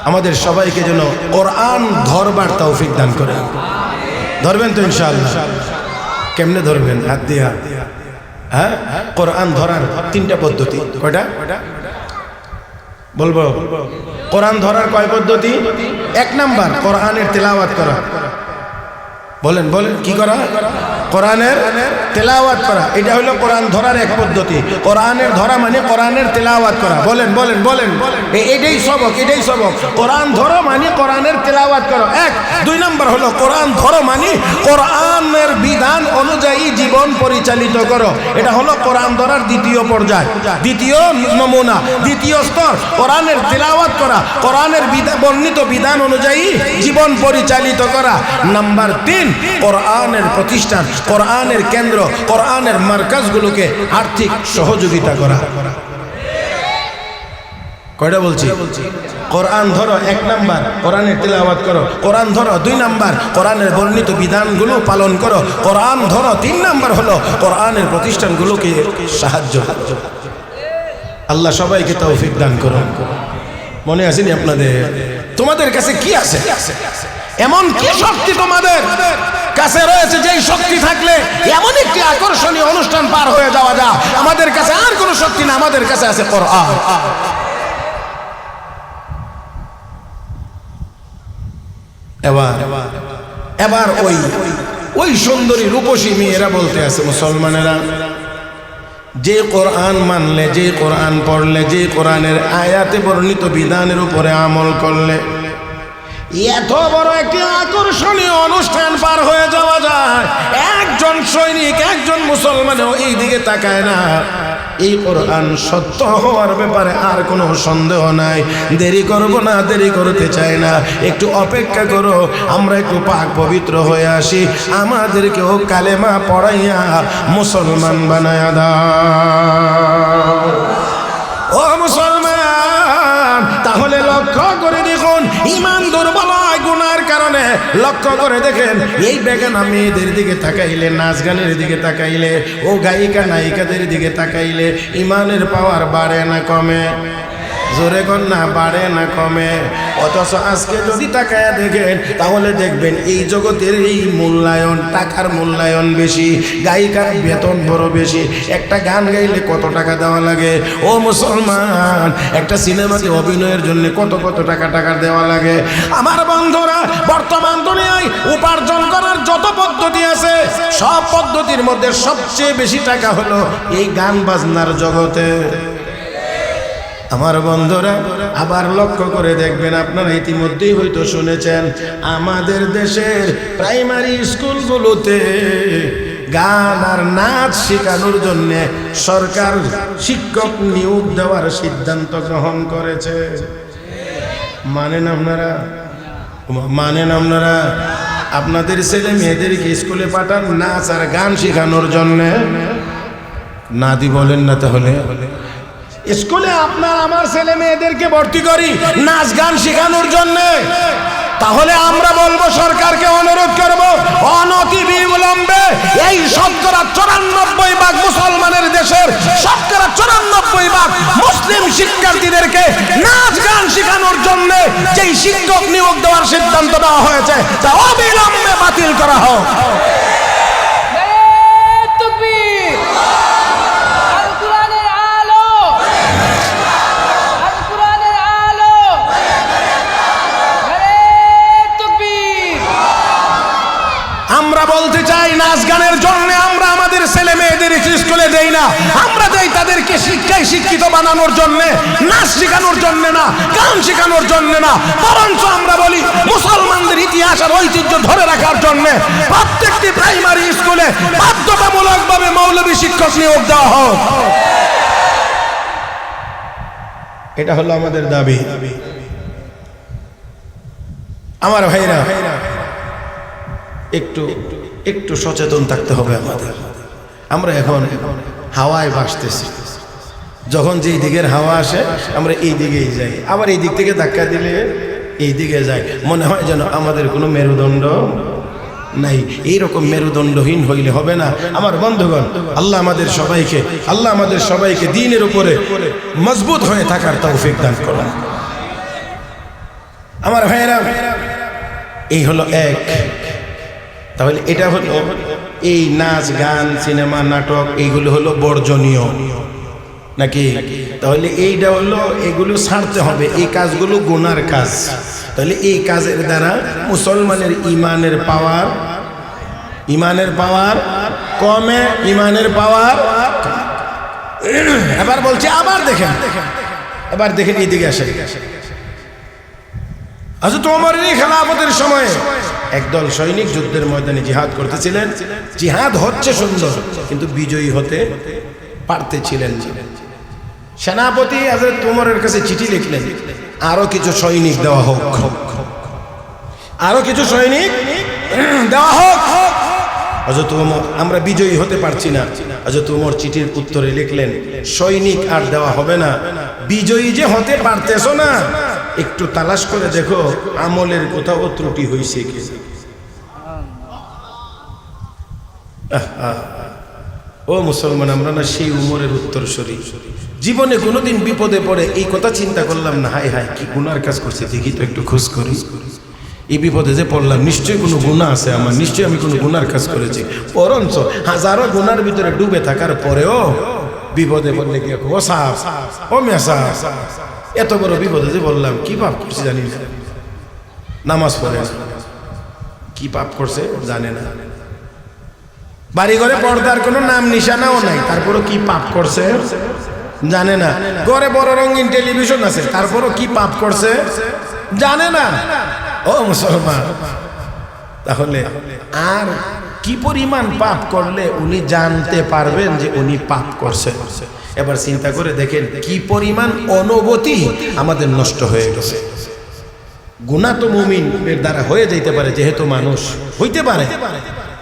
আমাদের সবাইকে যেন কোরআন ধরবার তৌফিক দান করেন। ধরবেন তো ইনশাআল্লাহ? কেমনে ধরবেন? হাত দিয়া। হ্যাঁ, কোরআন ধরার 3টা পদ্ধতি। কয়টা বলবো? কোরআন ধরার কয় পদ্ধতি? 1 নাম্বার কোরআনের তেলাওয়াত করা। বলেন বলেন, কি করা? কোরআনের তেলাওয়াত করা। এটা হলো কোরআন ধরার এক পদ্ধতি। কোরআনের ধরা মানে কোরআনের তেলাওয়াত করা। বলেন বলেন বলেন, এটাই সবক, এটাই সবক। কোরআন ধরো মানে কোরআনের তেলাওয়াত করো, 1। 2 নাম্বার হলো কোরআন ধরো মানে কোরআনের বিধান অনুযায়ী জীবন পরিচালিত করো। এটা হলো কোরআন ধরার দ্বিতীয় পর্যায়, দ্বিতীয় নমুনা, দ্বিতীয় স্তর। কোরআনের তেলাওয়াত করা, কোরআনের বর্ণিত বিধান অনুযায়ী জীবন পরিচালিত করা। নাম্বার 3, কোরআনের প্রতিষ্ঠান, কোরআনের কেন্দ্র, কোরআনের মার্কাজগুলোকে আর্থিক সহযোগিতা করা। কয়টা বলছি? কোরআন ধরো 1 নাম্বার, কোরআনের তেলাওয়াত করো। কোরআন ধরো 2 নাম্বার, কোরআনের বর্ণিত বিধানগুলো পালন করো। কোরআন ধরো 3 নাম্বার হলো কোরআনের প্রতিষ্ঠানগুলোকে সাহায্য করো। আল্লাহ সবাইকে তৌফিক দান করুন। মনে আসেনি আপনাদের? তোমাদের কাছে কি আছে? এমন কি শক্তি তোমাদের কাছে রয়েছে যেই শক্তি থাকলে এমন একটি আকর্ষণীয় অনুষ্ঠান পার হয়ে যাওয়া যায়? আমাদের কাছে আর কোনো শক্তি না, আমাদের কাছে আছে কোরআন। এবার ওই সুন্দরী রূপসী মেয়েরা বলতে আছে, মুসলমানেরা, যে কোরআন মানলে, যে কোরআন পড়লে, যে কোরআনের আয়াতে বর্ণিত বিধানের উপরে আমল করলে এত বড় একটি আকর্ষণীয় অনুষ্ঠান পার হয়ে যাওয়া যায়। একজন সৈনিক, একজন মুসলমানও এই দিকে তাকায় না। এই কোরআন সত্য হওয়ার ব্যাপারে আর কোনো সন্দেহ নাই। দেরি করব না, দেরি করতে চাই না, একটু অপেক্ষা করো, আমরা একটু পাক পবিত্র হয়ে আসি, আমাদেরকেও কালেমা পড়াইয়া মুসলমান বানায়া দাও। ও মুসলমান, তাহলে লক্ষ্য করে দেখুন, ইমান দুর্বল হয় গুনার কারণে। লক্ষ্য করে দেখেন, এই বেগানা মেয়েদের দিকে তাকাইলে, নাচ গানের দিকে তাকাইলে, ও গায়িকা নায়িকাদের দিকে তাকাইলে ইমানের পাওয়ার বাড়ে না কমে? জোরে কর না, বাড়ে না কমে? অথচ আজকে যদি তাকায় দেখেন তাহলে দেখবেন এই জগতের এই মূল্যায়ন, টাকার মূল্যায়ন বেশি, গায়িকার বেতন বড় বেশি। একটা গান গাইলে কত টাকা দেওয়া লাগে? ও মুসলমান, একটা সিনেমাতে অভিনয়ের জন্য কত কত টাকা দেওয়া লাগে? আমার বন্ধুরা, বর্তমান দুনিয়ায় উপার্জন করার যত পদ্ধতি আছে, সব পদ্ধতির মধ্যে সবচেয়ে বেশি টাকা হলো এই গান বাজনার জগতে। আমার বন্ধুরা, আবার লক্ষ্য করে দেখবেন, আপনারা ইতিমধ্যেই হয়তো শুনেছেন, আমাদের দেশের প্রাইমারি স্কুলগুলোতে গান আর নাচ শেখানোর জন্য সরকার শিক্ষক নিয়োগ দেওয়ার সিদ্ধান্ত গ্রহণ করেছে। মানেন আপনারা? মানেন আপনারা? আপনাদের ছেলে মেয়েদেরকে স্কুলে পাঠান নাচ আর গান শেখানোর জন্য? নাদি বলেন না তাহলে? স্কুলে আপনার আমার ছেলে মেয়েদেরকে ভর্তি করি নাচ গান শেখানোর জন্য, তাহলে আমরা বলবো সরকারকে অনুরোধ করব অনতি বিলম্বে এই 94% মুসলমানের দেশের 94% মুসলিম শিক্ষার্থীদেরকে নাচ গান শেখানোর জন্য যেই শিক্ষক নিয়োগ দেওয়ার সিদ্ধান্ত নেওয়া হয়েছে তা অবিলম্বে বাতিল করা হোক। আমরা বলতে চাই নাচ গানের জন্য আমরা আমাদের ছেলে মেয়েদের স্কুলে দেই না, আমরা দেই তাদেরকে শিক্ষায় শিক্ষিত বানানোর জন্য, নাচ শেখানোর জন্য না, গান শেখানোর জন্য না, বরঞ্চ আমরা বলি মুসলমানদের ইতিহাস আর ঐতিহ্য ধরে রাখার জন্য প্রত্যেকটি প্রাইমারি স্কুলে বাধ্যতামূলকভাবে মৌলবী শিক্ষক নিয়োগ দেওয়া হোক। এটা হলো আমাদের দাবি। আমার ভাইরা, একটু একটু সচেতন থাকতে হবে আমাদের। আমরা এখন হাওয়ায় ভাসতেছি, যখন যেই দিকের হাওয়া আসে আমরা এই দিকেই যাই, আবার এই দিক থেকে ধাক্কা দিলে এই দিকে যাই, মনে হয় যেন আমাদের কোনো মেরুদণ্ড নাই। এইরকম মেরুদণ্ডহীন হইলে হবে না আমার বন্ধুগণ। আল্লাহ আমাদের সবাইকে দ্বীনের উপরে মজবুত হয়ে থাকার তৌফিক দান করুন। আমার ভাইয়েরা, এই হলো এক। তাহলে এটা হলো এই নাচ গান সিনেমা নাটক এইগুলো হলো বর্জনীয় নাকি? তাহলে এইটা হলো এগুলো ছাড়তে হবে, এই কাজগুলো গুনার কাজ। তাহলে এই কাজের দ্বারা মুসলমানের ইমানের পাওয়ার কমে, ইমানের পাওয়ার। এবার বলছি, এবার দেখেন এইদিকে আসে। হযরত ওমরের খেলাফতের সময় একদল সৈনিক যুদ্ধের ময়দানে জিহাদ করতেছিলেন। জিহাদ হচ্ছে সুন্দর, কিন্তু বিজয়ী হতে পারতেছিলেন না। সেনাপতি হযরত ওমরের কাছে চিঠি লিখলেন, আরো কিছু সৈনিক দেওয়া হোক, আরো কিছু সৈনিক দেওয়া হোক। হযরত ওমর, আমরা বিজয়ী হতে পারছি না। হযরত ওমর চিঠির উত্তরে লিখলেন, সৈনিক আর দেওয়া হবে না, বিজয়ী যে হতে পারতেছো না, একটু তালাশ করে দেখো আমলের কোথাও ত্রুটি হয়েছে কি। ও মুসলমান, আমরা না সেই উমরের উত্তরসূরি? জীবনে কোনোদিন বিপদে পড়ে এই কথা চিন্তা করলাম না, হায় হায় কি গুনার কাজ করছে, দেখি তো একটু খোঁজ করি। এই বিপদে যে পড়লাম, নিশ্চয়ই কোনো গুনাহ আছে আমার, নিশ্চয়ই আমি কোনো গুনার কাজ করেছি। বরঞ্চ হাজারো গুনার ভিতরে ডুবে থাকার পরেও বিপদে পড়লে কি ও সাহেব, ও মিয়া সাহেব, এত বড় বিপদে যে বললাম, কি পাপ করছে জানি না। নামাজ পড়ে কি পাপ করছে জানে না, বাড়ি ঘরে পর্দার কোনো নাম নিশানাও নাই, তারপরও কি পাপ করছে জানে না। ঘরে বড় রঙিন টেলিভিশন আছে, তারপরও কি পাপ করছে জানে না। ও মুসলমান, তাহলে আর কি পরিমাণ পাপ করলে উনি জানতে পারবেন যে উনি পাপ করছে? এবার চিন্তা করে দেখেন কি পরিমাণ অনুভূতি আমাদের নষ্ট হয়ে গেছে। গুনাহ তো মুমিনের দ্বারা হয়ে যেতে পারে, যেহেতু মানুষ হইতে পারে,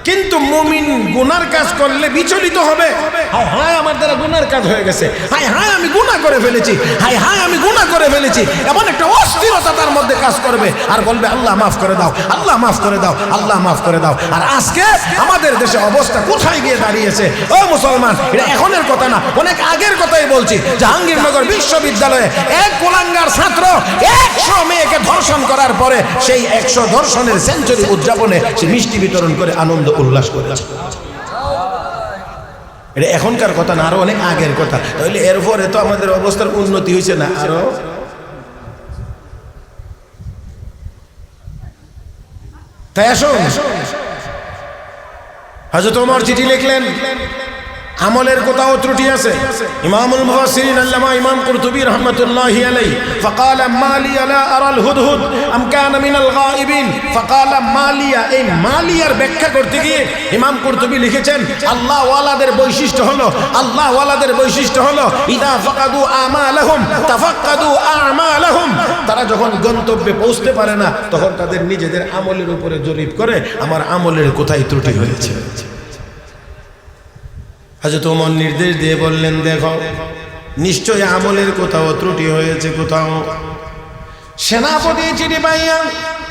কিন্তু মুমিন গুনার কাজ করলে বিচলিত হবে। হায় হায় আমার দ্বারা গুনার কাজ হয়ে গেছে, হায় হায় আমি গুনাহ করে ফেলেছি, হায় হায় আমি গুনাহ করে ফেলেছি, এমন একটা অস্থিরতা তার মধ্যে কাজ করবে আর বলবে আল্লাহ মাফ করে দাও, আল্লাহ মাফ করে দাও, আল্লাহ মাফ করে দাও। আর আজকে আমাদের দেশে অবস্থা কোথায় গিয়ে দাঁড়িয়েছে ও মুসলমান, এটা এখনের কথা না, অনেক আগের কথাই বলছি। জাহাঙ্গীরনগর বিশ্ববিদ্যালয়ে এক কুলাঙ্গার ছাত্র 100 মেয়েকে ধর্ষণ করার পরে সেই 100 ধর্ষণের সেঞ্চুরি উদযাপনে সে মিষ্টি বিতরণ করে আনন্দ উল্লাস করেছে। এটা এখনকার কথা না, আরো অনেক আগের কথা। তাহলে এরপরে তো আমাদের অবস্থার উন্নতি হয়েছে না আরো? তাই আসুন, হযরত ওমর চিঠি লিখলেন, আমলের কোথাও ত্রুটি আছে। ইমামুল মুফাসসিরিন আল্লামা ইমাম কুরতুবী রাহমাতুল্লাহি আলাইহি ফাকালা মালিয়া লা আরাল হুদহুদ আম কানা মিনাল গায়িবিন ফাকালা মালিয়া, এই মালিয়ার ব্যাখ্যা করতে গিয়ে ইমাম কুরতুবী লিখেছেন আল্লাহ ওয়ালাদের বৈশিষ্ট্য হলো, আল্লাহ ওয়ালাদের বৈশিষ্ট্য হলো ইদা ফাকাদু আমালাহুম তাফাক্কাদু আমালাহুম, তারা যখন গন্তব্যে পৌঁছতে পারে না তখন তাদের নিজেদের আমলের উপরে জরিপ করে আমার আমলের কোথায় ত্রুটি হয়েছে। হযরত ওমর নির্দেশ দিয়ে বললেন দেখো নিশ্চয়ই আমলের কোথাও ত্রুটি হয়েছে কোথাও। সেনাপতি চিঠি পাইয়া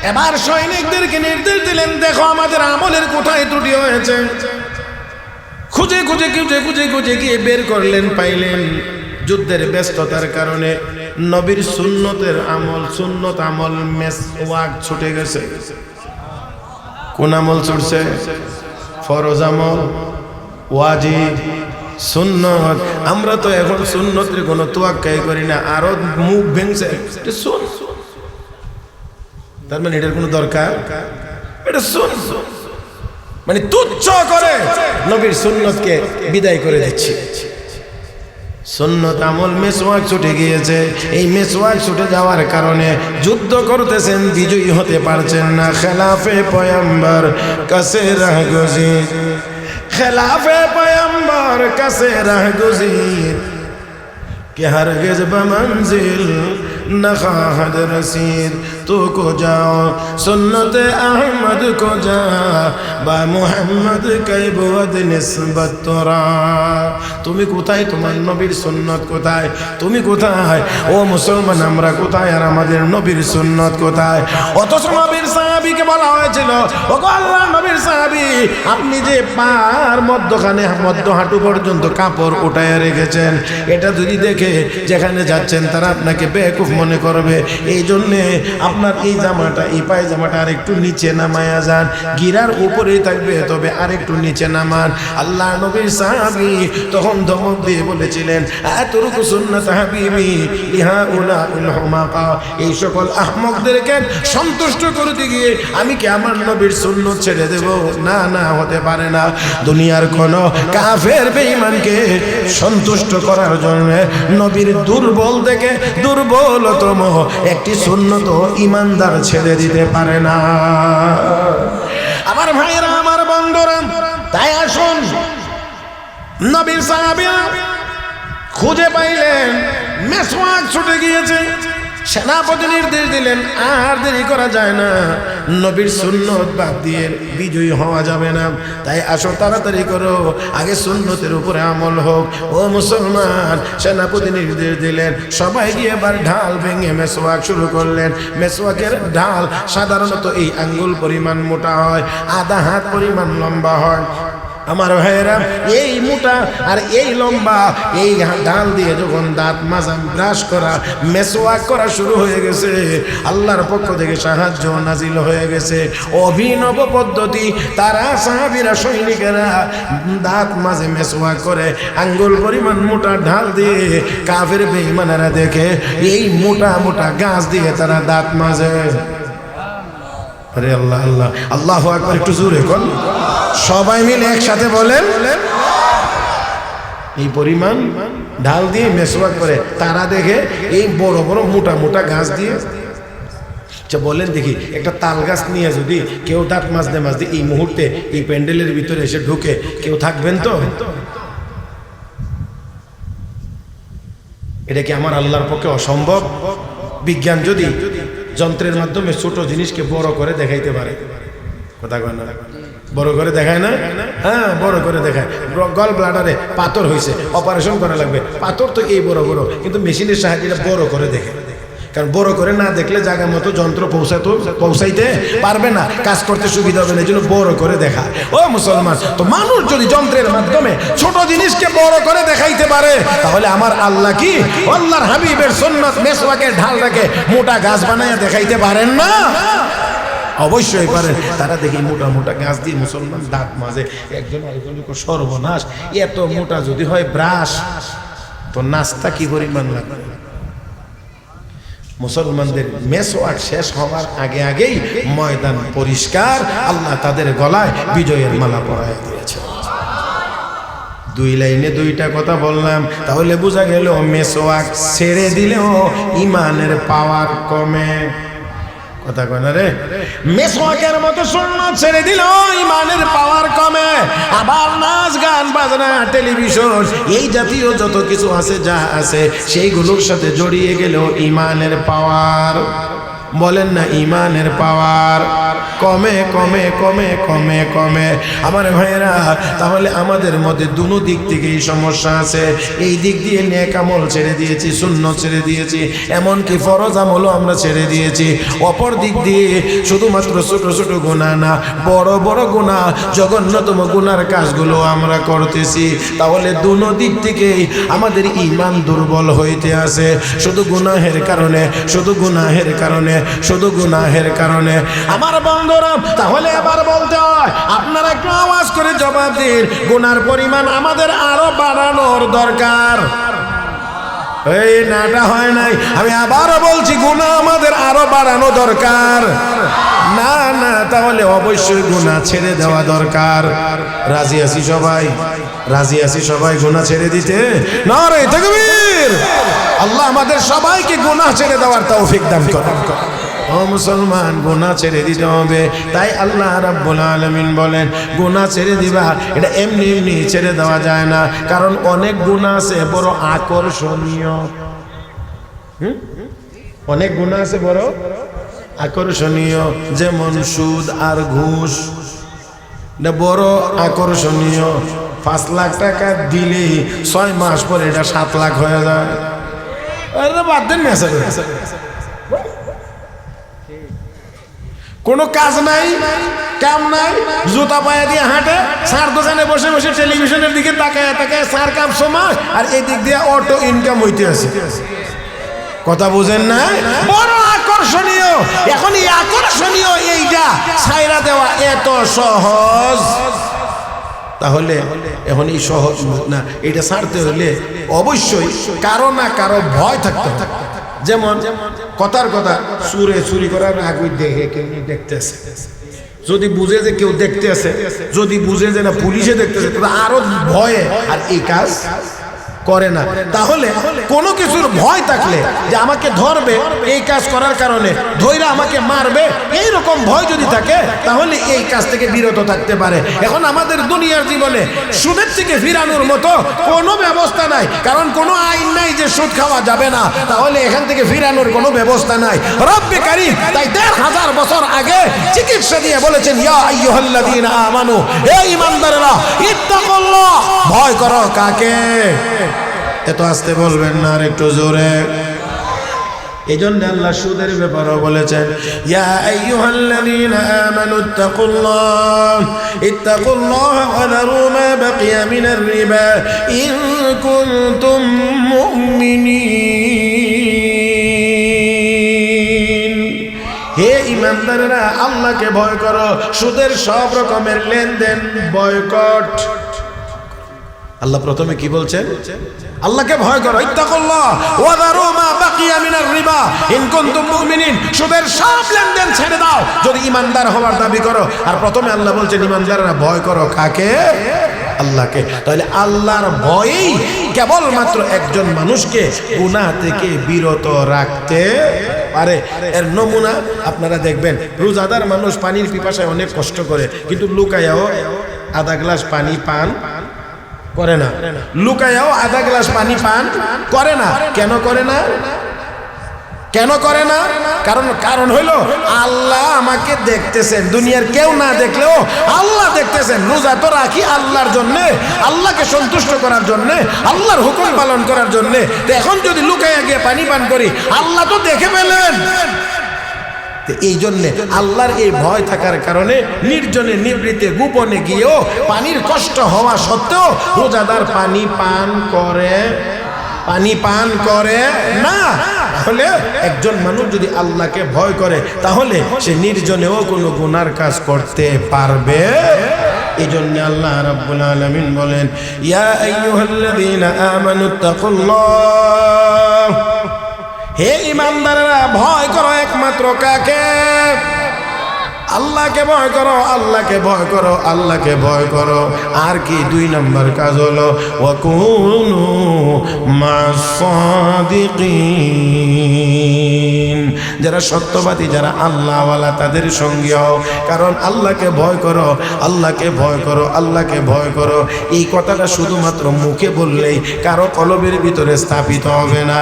এবার সৈনিকদেরকে নির্দেশ দিলেন দেখো আমাদের আমলের কোথায় ত্রুটি হয়েছে। খুঁজে খুঁজে খুঁজে খুঁজে খুঁজে গিয়ে বের করলেন, পাইলেন যুদ্ধের ব্যস্ততার কারণে নবীর সুন্নতের আমল, সুন্নত আমল মেসওয়াক ছুটে গেছে। কোন আমল ছুটছে? ফরজ আমল, ওয়াজিব, সুন্নত। আমরা তো এখন সুন্নতের কোনো তোয়াক্কাই করি না, আরো মুখ ভেঙছে তার মানে এটার কোনো দরকার, এটা মানে তুচ্ছ করে নবীর সুন্নতকে বিদায় করে দিচ্ছি। সুন্নত আমল মেসওয়াক ছুটে গিয়েছে। এই মেসওয়াক ছুটে যাওয়ার কারণে যুদ্ধ করতেছেন, বিজয়ী হতে পারছেন না। খেলাফে পয়গম্বর কাছে রাহ গুজির, খেলাফে পয়গম্বর কাছে রাহ গুজির کہ ہرگز بمنزل نخواہد رسید تو کو جاؤ سنت احمد کو جا با محمد کی بود نسبت ترا। তুমি কোথায়? তোমার নবীর সুন্নত কোথায়? তুমি কোথায়? ও মুসলমান আমরা কোথায় আর আমাদের নবীর সুন্নত কোথায়? অথচ নবীর সাহাবীকে বলা হয়েছিল ও গো আল্লাহর নবীর সাহাবী আপনি যে পার মধ্যখানে মধ্য হাঁটু পর্যন্ত কাপড় উঠায় রেখেছেন, এটা যদি দেখে যেখানে যাচ্ছেন তারা আপনাকে বেকুফ মনে করবে। এই জন্যে আপনার এই জামাটা, এই পায়জামাটা আর একটু নিচে নামায়া যান, গিরার উপরেই থাকবে তবে আর একটু নিচে নামান। আল্লাহ নবীর সাহাবী তখন ধমক দিয়ে বলেছিলেন আতরুকু সুন্নাত হাবিবি লিহাউলা উল হুমাকা, এই সকল আহমকদেরকে সন্তুষ্ট করতে গিয়ে আমি কি আমার নবীর সুন্নত ছেড়ে দেব? না না, হতে পারে না। দুনিয়ার কোন কাফের বেঈমানকে সন্তুষ্ট করার জন্য নবীর দুর্বল থেকে দুর্বলতম একটি সুন্নত ইমানদার ছেড়ে দিতে পারে না। আমার ভাইরা, আমার বন্ধুরা, তাই আসুন নবীর সাহাবীরা খুঁজে পাইলেন মেসওয়াক ছুটে গিয়েছে। সেনাপতি নির্দেশ দিলেন আর দেরি করা যায় না, নবীর সুন্নত বাদ দিয়ে বিজয়ী হওয়া যাবে না। তাই আসো তাড়াতাড়ি করো, আগে সুন্নতের উপরে আমল হোক। ও মুসলমান, সেনাপতি নির্দেশ দিলেন সবাই গিয়ে এবার ঢাল ভেঙে মেসওয়াক শুরু করলেন। মেসওয়াকের ঢাল সাধারণত এই আঙ্গুল পরিমাণ মোটা হয়, আধা হাত পরিমাণ লম্বা হয়। আমার ভাইয়েরা, এই মোটা আর এই লম্বা এই ডাল দিয়ে যখন দাঁত মাজা ব্রাশ করা মেসওয়াক করা শুরু হয়ে গেছে, আল্লাহর পক্ষ থেকে সাহায্য নাজিল হয়ে গেছে। অভিনব পদ্ধতি, তারা সাহাবীরা সৈনিকেরা দাঁত মাজে মেসওয়াক করে আঙ্গুল পরিমাণ মোটা ঢাল দিয়ে। কাফের বেঈমানেরা দেখে এই মোটা মোটা গাছ দিয়ে তারা দাঁত মাজে। আরে আল্লাহ আল্লাহ, আল্লাহু আকবার, একটু জোরে কোন সবাই মিলে একসাথে বলেন। এই পরিমাণ ঢাল দিয়ে মেসওয়াক করে তারা দেখে এই বড় বড় মোটা মোটা গাছ দিয়ে। আচ্ছা বলেন দেখি, একটা তাল গাছ নিয়ে যদি কেউ দাঁত মাজতে মাজতে এই মুহূর্তে এই প্যান্ডেলের ভিতরে এসে ঢুকে, কেউ থাকবেন তো? এটা কি আমার আল্লাহর পক্ষে অসম্ভব? বিজ্ঞান যদি যন্ত্রের মাধ্যমে ছোট জিনিসকে বড় করে দেখাইতে পারে, কথা কয় না? বড় করে দেখায় না? হ্যাঁ, বড় করে দেখায়। গল ব্লাডারে পাথর হয়েছে, অপারেশন করা লাগবে, পাথর তো এই বড় বড়, কিন্তু মেশিনের সাহায্যে বড় করে দেখে। কারণ বড় করে না দেখলে জায়গা মতো যন্ত্র পৌঁছাইতে পারবে না, কাজ করতে সুবিধা হবে না, এই জন্য বড় করে দেখা। ও মুসলমান, তো মানুষ যদি যন্ত্রের মাধ্যমে ছোট জিনিসকে বড় করে দেখাইতে পারে, তাহলে আমার আল্লাহ কি আল্লাহর হাবিবের সুন্নাত মেসওয়াকের ঢালটাকে মোটা গাছ বানায় দেখাইতে পারেন না? অবশ্যই পারেন। তারা দেখি মোটা মোটা গাছ দিয়ে মুসলমান দাঁত মাজে, একজন আরেকজনকে সর্বনাশ। এত মোটা যদি হয় ব্রাশ, তো নাস্তা কি পরিমাণ লাগবে? মুসলমানদের মেসওয়াক শেষ হওয়ার আগে আগেই ময়দান পরিষ্কার, আল্লাহ তাদের গলায় বিজয়ের মালা পরায় দিয়েছে। দুই লাইনে দুইটা কথা বললাম, তাহলে বোঝা গেল মেসওয়াক ছেড়ে দিলেও ইমানের পাওয়ার কমে। কথা কয় না রে, মেসওয়াকের মতো সুন্নাত ছেড়ে দিলেও ইমানের পাওয়ার কমে। আবার নাচ গান বাজনা টেলিভিশন এই জাতীয় যত কিছু আছে যা আছে সেইগুলোর সাথে জড়িয়ে গেলেও ইমানের পাওয়ার, বলেন না ইমানের পাওয়ার কমে কমে কমে কমে কমে। আমার ভাইয়েরা, তাহলে আমাদের মধ্যে দুনো দিক থেকেই সমস্যা আছে। এই দিক দিয়ে নেক আমল ছেড়ে দিয়েছি, সুন্নাত ছেড়ে দিয়েছি, এমনকি ফরজ আমলও আমরা ছেড়ে দিয়েছি। অপর দিক দিয়ে শুধুমাত্র ছোট ছোট গুনাহ না, বড় বড় গুনাহ, জঘন্যতম গুনার কাজগুলো আমরা করতেছি। তাহলে দুনো দিক থেকেই আমাদের ঈমান দুর্বল হইতে আছে, শুধু গুনাহের কারণে, শুধু গুনাহের কারণে, শুধু গুনাহের কারণে। আমার বন্ধুরা, তাহলে আবার বলতে হয়, আপনারা একটু আওয়াজ করে জবাব দিন, গুনার পরিমাণ আমাদের আরো বাড়ানোর দরকার। এই নাটা হয় নাই, আমি আবারও বলছি, গুনাহ আমাদের আরো বাড়ানো দরকার। না না, তাহলে অবশ্যই গুনাহ ছেড়ে দেওয়া দরকার। রাজি আছি সবাই? রাজি আছি সবাই গুনাহ ছেড়ে দিতে? নারে তাকবীর! আল্লাহ আমাদের সবাইকে গুনাহ ছেড়ে দেওয়ার তৌফিক দান করুন। ও মুসলমান, গুনাহ ছেড়ে দিতে হবে। তাই আল্লাহ রাব্বুল আলামিন বলেন, গুনাহ ছেড়ে দিবা, এটা এমনি এমনি ছেড়ে দেওয়া যায় না, কারণ অনেক গুনাহ আছে বড় আকর্ষণীয়। অনেক গুনাহ আছে বড় আকর্ষণীয়, যেমন সুদ আর ঘুষ, এটা বড় আকর্ষণীয়। 5 লাখ টাকা দিলে 6 মাস পরে এটা 7 লাখ হয়ে যায়। বাদ দেন না, কোনো কাজ নাই, কাম নাই, জুতা পায়ে দিয়ে হাঁটে, সার দোকানে বসে বসে টেলিভিশনের দিকে তাকায় তাকায় সার কাপ সময়, আর এই দিক দিয়ে অটো ইনকাম হইতে আছে। কথা বুঝেন না? বড় আকর্ষণীয়। এখন এই আকর্ষণীয় এইটা ছাইরা দেওয়া এত সহজ? তাহলে এখন এই সহজ না, এটা ছাড়তে হলে অবশ্যই কারো না কারো ভয় থাকতে হবে। যেমন কথার কথা, চুরে চুরি করার আগে দেখে কেউ দেখতেছে, যদি বুঝে যে কেউ দেখতেছে, যদি বুঝে যে না পুলিশে দেখতেছে, তাহলে আরো ভয়ে আর এই কাজ করে না। তাহলে কোনো কিছুর ভয় থাকলে যে আমাকে ধরবে এই কাজ করার কারণে, ধইরা আমাকে মারবে, এইরকম ভয় যদি থাকে, তাহলে এই কাজ থেকে বিরত থাকতে পারে। এখন আমাদের দুনিয়ার জীবনে সুদের থেকে ফিরানোর মতো কোনো ব্যবস্থা নাই, কারণ কোনো আইন নাই যে সুদ খাওয়া যাবে না, তাহলে এখান থেকে ফিরানোর কোনো ব্যবস্থা নাই। রব্বে কারীম তাই ১,৫০০ বছর আগে চিকিৎসা দিয়ে বলেছেন, ইয়া আইয়ুহাল্লাযীনা আমানু, হে ঈমানদারেরা, ইত্তাকুল্লাহ, ভয় করো কাকে? এত আসতে বলবেন না, আর একটু জোরে। এই জন্য আল্লাহ সুদের ব্যাপারেও বলেছেন, ইয়া আইয়ুহাল্লাযীনা আমানু ইত্তাকুল্লাহ ওয়া যারু মা বাকিয়া মিনার রিবা ইন কুনতুম মুমিনিন। হে ঈমানদারেরা, আল্লাহকে ভয় করো, সুদের সব রকমের লেনদেন বয়কট। আল্লাহ প্রথমে কি বলছেন? আল্লাহকে ভয় করো, ইত্তাকুল্লাহ ওয়া যারু মা বাকিয়া মিনার রিবা ইন কুনতুম মুমিনিন, সুদের সব লেনদেন ছেড়ে দাও যদি ঈমানদার হওয়ার দাবি করো। আর প্রথমে আল্লাহ বলছেন ঈমানদাররা ভয় করো কাকে? আল্লাহকে। তাহলে আল্লাহর ভয়ই কেবলমাত্র একজন মানুষকে গুনাহ থেকে বিরত রাখতে পারে। এর নমুনা আপনারা দেখবেন, রোজাদার মানুষ পানির পিপাসায় অনেক কষ্ট করে, কিন্তু লুকায়াও আধা গ্লাস পানি পান করে না, লুকায়াও আধা গ্লাস পানি পান করে না। কেন করে না? কেন করে না? কারণ হইলো আল্লাহ আমাকে দেখতেছেন, দুনিয়ার কেউ না দেখলেও আল্লাহ দেখতেছেন। রোজা তো রাখি আল্লাহর জন্য, আল্লাহকে সন্তুষ্ট করার জন্য, আল্লাহর হুকুম পালন করার জন্য। তো এখন যদি লুকাইয়া গিয়ে পানি পান করি, আল্লাহ তো দেখে ফেলেন। এই জন্যে আল্লাহর এই ভয় থাকার কারণে নির্জনে নিবৃতে গোপনে গিয়েও পানির কষ্ট হওয়া সত্ত্বেও রোজাদার পানি পান করে না। তাহলে একজন মানুষ যদি আল্লাহকে ভয় করে, তাহলে সে নির্জনেও কোনো গুনার কাজ করতে পারবে। এই জন্য আল্লাহ রাব্বুল আলামিন বলেন, ইয়া আইয়ুহাল্লাযীনা আমানুত্তাকুল্লাহ, হে ঈমানদাররা ভয় করো একমাত্র কাকে? আল্লাহকে ভয় করো, আল্লাহকে ভয় করো, আল্লাহকে ভয় করো। আর কি 2 নম্বর কাজ হলো ওয়াকুনু মাস সাদিকিন, যারা সত্যবাদী, যারা আল্লাহওয়ালা তাদের সঙ্গী হও। কারণ আল্লাহকে ভয় করো, আল্লাহকে ভয় করো, আল্লাহকে ভয় করো, এই কথাটা শুধুমাত্র মুখে বললেই কারো কলবের ভিতরে স্থাপিত হবে না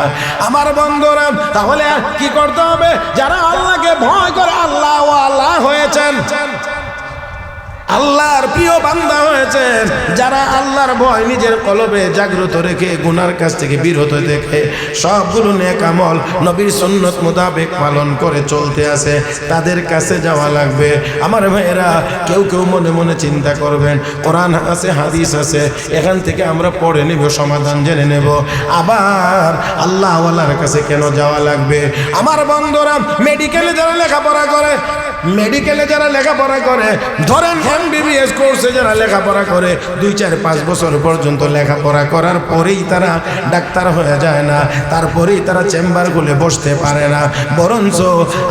আমার বন্ধুরা। তাহলে কি করতে হবে? যারা আল্লাহকে ভয় করে আল্লাহওয়ালা হয়েছেন, আল্লাহর প্রিয় বান্দা হয়েছেন, যারা আল্লাহর ভয় নিজের কলবে জাগ্রত রেখে গুনার কাছ থেকে বিরত থেকে সবগুলো নেক আমল নবীর সুন্নত মোতাবেক পালন করে চলতে আছে, তাদের কাছে যাওয়া লাগবে আমার ভাইয়েরা। কেউ কেউ মনে মনে চিন্তা করবেন কোরআন আছে, হাদিস আছে, এখান থেকে আমরা পড়ে নেব, সমাধান জেনে নেব, আবার আল্লাহওয়ালার কাছে কেন যাওয়া লাগবে? আমার বন্ধুরা, মেডিকেলে যারা লেখাপড়া করে, মেডিকেলে যারা লেখাপড়া করে, ধরেন MBBS কোর্সে যারা লেখাপড়া করে 2-4-5 বছর পর্যন্ত লেখাপড়া করার পরেই তারা ডাক্তার হয়ে যায় না, তারপরেই তারা চেম্বার খুলে বসতে পারে না, বরঞ্চ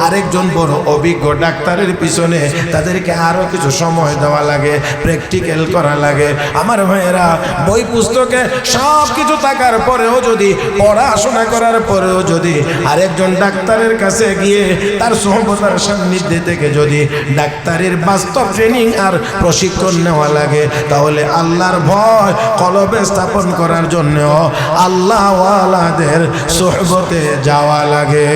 আরেকজন বড় অভিজ্ঞ ডাক্তারের পিছনে তাদেরকে আরও কিছু সময় দেওয়া লাগে, প্র্যাকটিক্যাল করা লাগে আমার ভাইয়েরা। বই পুস্তকে সব কিছু থাকার পরেও যদি, পড়াশোনা করার পরেও যদি আরেকজন ডাক্তারের কাছে গিয়ে তার সহবতার সান্নিধ্যে থেকে যদি ডাক্তারের বাস্তব ট্রেনিং আর প্রশিক্ষণ নেওয়া লাগে, তাহলে আল্লাহর ভয় কলবে স্থাপন করার জন্য আল্লাহওয়ালাদের সোহবতে যাওয়া লাগে,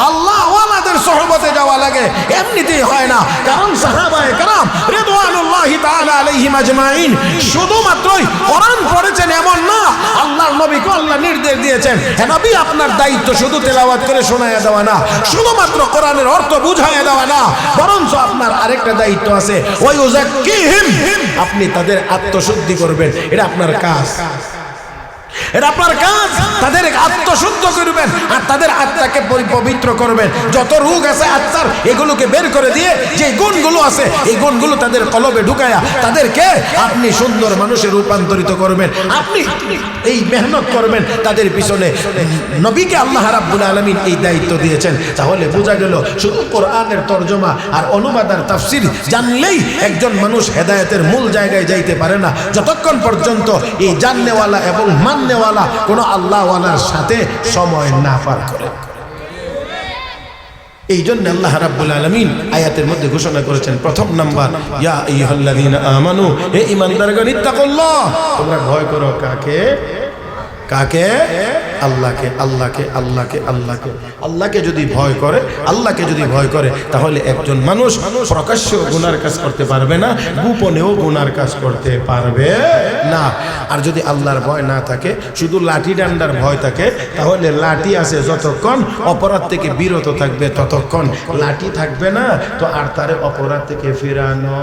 আল্লাহওয়ালাদের সোহবতে যাওয়া লাগে। এমনিতেই হয় না, কারণ সাহাবায়ে কেরাম রিদওয়ানুল্লাহি তাআলা আলাইহিম আজমাইন শুধুমাত্রই কোরআন পড়েছেন এমন না, আল্লাহর নবীকে আল্লাহ নির্দেশ দিয়েছেন, হে নবী আপনার দায়িত্ব শুধু তেলাওয়াত করে শোনায়া দেওয়া না, শুধুমাত্র কোরআনের অর্থ বুঝাইয়া দেওয়া না, বরঞ্চ আপনার আরেকটা দায়িত্ব আছে, ওয়ায়ুযাক্কিহিম, আপনি তাদের আত্মশুদ্ধি করবেন, এটা আপনার কাজ, এটা আপনার কাজ। তাদের আত্মশুদ্ধ করবেন আর তাদের আত্মাকে পবিত্র করবেন। যত রোগ আছে আত্মার, এগুলোকে বের করে দিয়ে যে গুণগুলো আছে এই গুণগুলো তাদের কলবে ঢুকায়া তাদেরকে আপনি সুন্দর মানুষে রূপান্তরিত করবেন। আপনি এই মেহনত করবেন তাদের পিছনে। নবীকে আল্লাহ রাব্বুল আলামিন এই দায়িত্ব দিয়েছেন। তাহলে বোঝা গেল শুধু কোরআনের তরজমা আর অনুবাদ আর তাফসীর জানলেই একজন মানুষ হেদায়েতের মূল জায়গায় যাইতে পারে না, যতক্ষণ পর্যন্ত এই জাননেওয়ালা এবং মাননেওয়ালা কোনো আল্লাহওয়ালার সাথে সময় না পার করে। এই জন্য আল্লাহ রাব্বুল আলামিন আয়াতের মধ্যে ঘোষণা করেছেন, প্রথম নাম্বার, ইয়া আইয়ুহাল্লাযীনা আমানু, হে ঈমানদারগণ, ইত্তাকুল্লাহ, তোমরা ভয় করো কাকে? কাকে? আল্লাহকে, আল্লাহকে, আল্লাহকে, আল্লাহকে। আল্লাহকে যদি ভয় করে, আল্লাহকে যদি ভয় করে, তাহলে একজন মানুষ প্রকাশ্য গুনার কাজ করতে পারবে না, গোপনেও গুনার কাজ করতে পারবে না। আর যদি আল্লাহর ভয় না থাকে, শুধু লাঠি ডান্ডার ভয় থাকে, তাহলে লাঠি আছে যতক্ষণ অপরাধ থেকে বিরত থাকবে ততক্ষণ, লাঠি থাকবে না তো আর তারে অপরাধ থেকে ফেরানো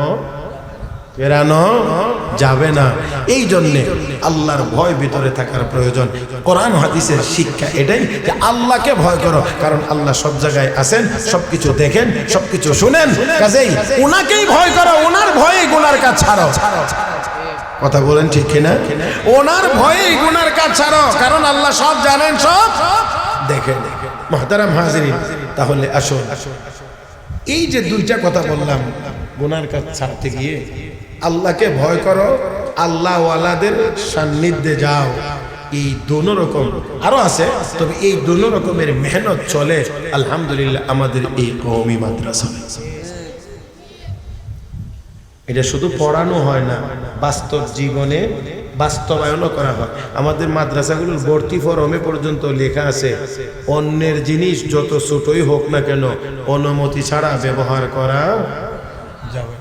যাবে না। এই জন্যে আল্লাহর ভয় ভিতরে থাকার প্রয়োজন। কোরআন হাদিসের শিক্ষা এটাই যে আল্লাহকে ভয় করো, কারণ আল্লাহ সব জায়গায় আছেন, সবকিছু দেখেন, সবকিছু শুনেন, কাজেই উনাকেই ভয় করো, ওনার ভয়ে গুনার কাজ ছাড়ো। কথা বলেন ঠিক কিনা? ওনার ভয়ে গুনার কাজ ছাড়ো, কারণ আল্লাহ সব জানেন, সব দেখেন। মুহতারাম হাজিরিন, তাহলে আসুন এই যে দুইটা কথা বললাম, গুনার কাজ ছাড়তে গিয়ে আল্লাহকে ভয় করো, আল্লাহওয়ালাদের সান্নিধ্যে যাও, এই দোনো রকম আরো আছে, তবে এই দোনো রকমের মেহনত চলে আলহামদুলিল্লাহ আমাদের এই কওমি মাদ্রাসা। এটা শুধু পড়ানো হয় না, বাস্তব জীবনে বাস্তবায়নও করা হয়। আমাদের মাদ্রাসাগুলোর ভর্তি ফরমে পর্যন্ত লেখা আছে, অন্যের জিনিস যত ছোটই হোক না কেন অনুমতি ছাড়া ব্যবহার করা যাবে।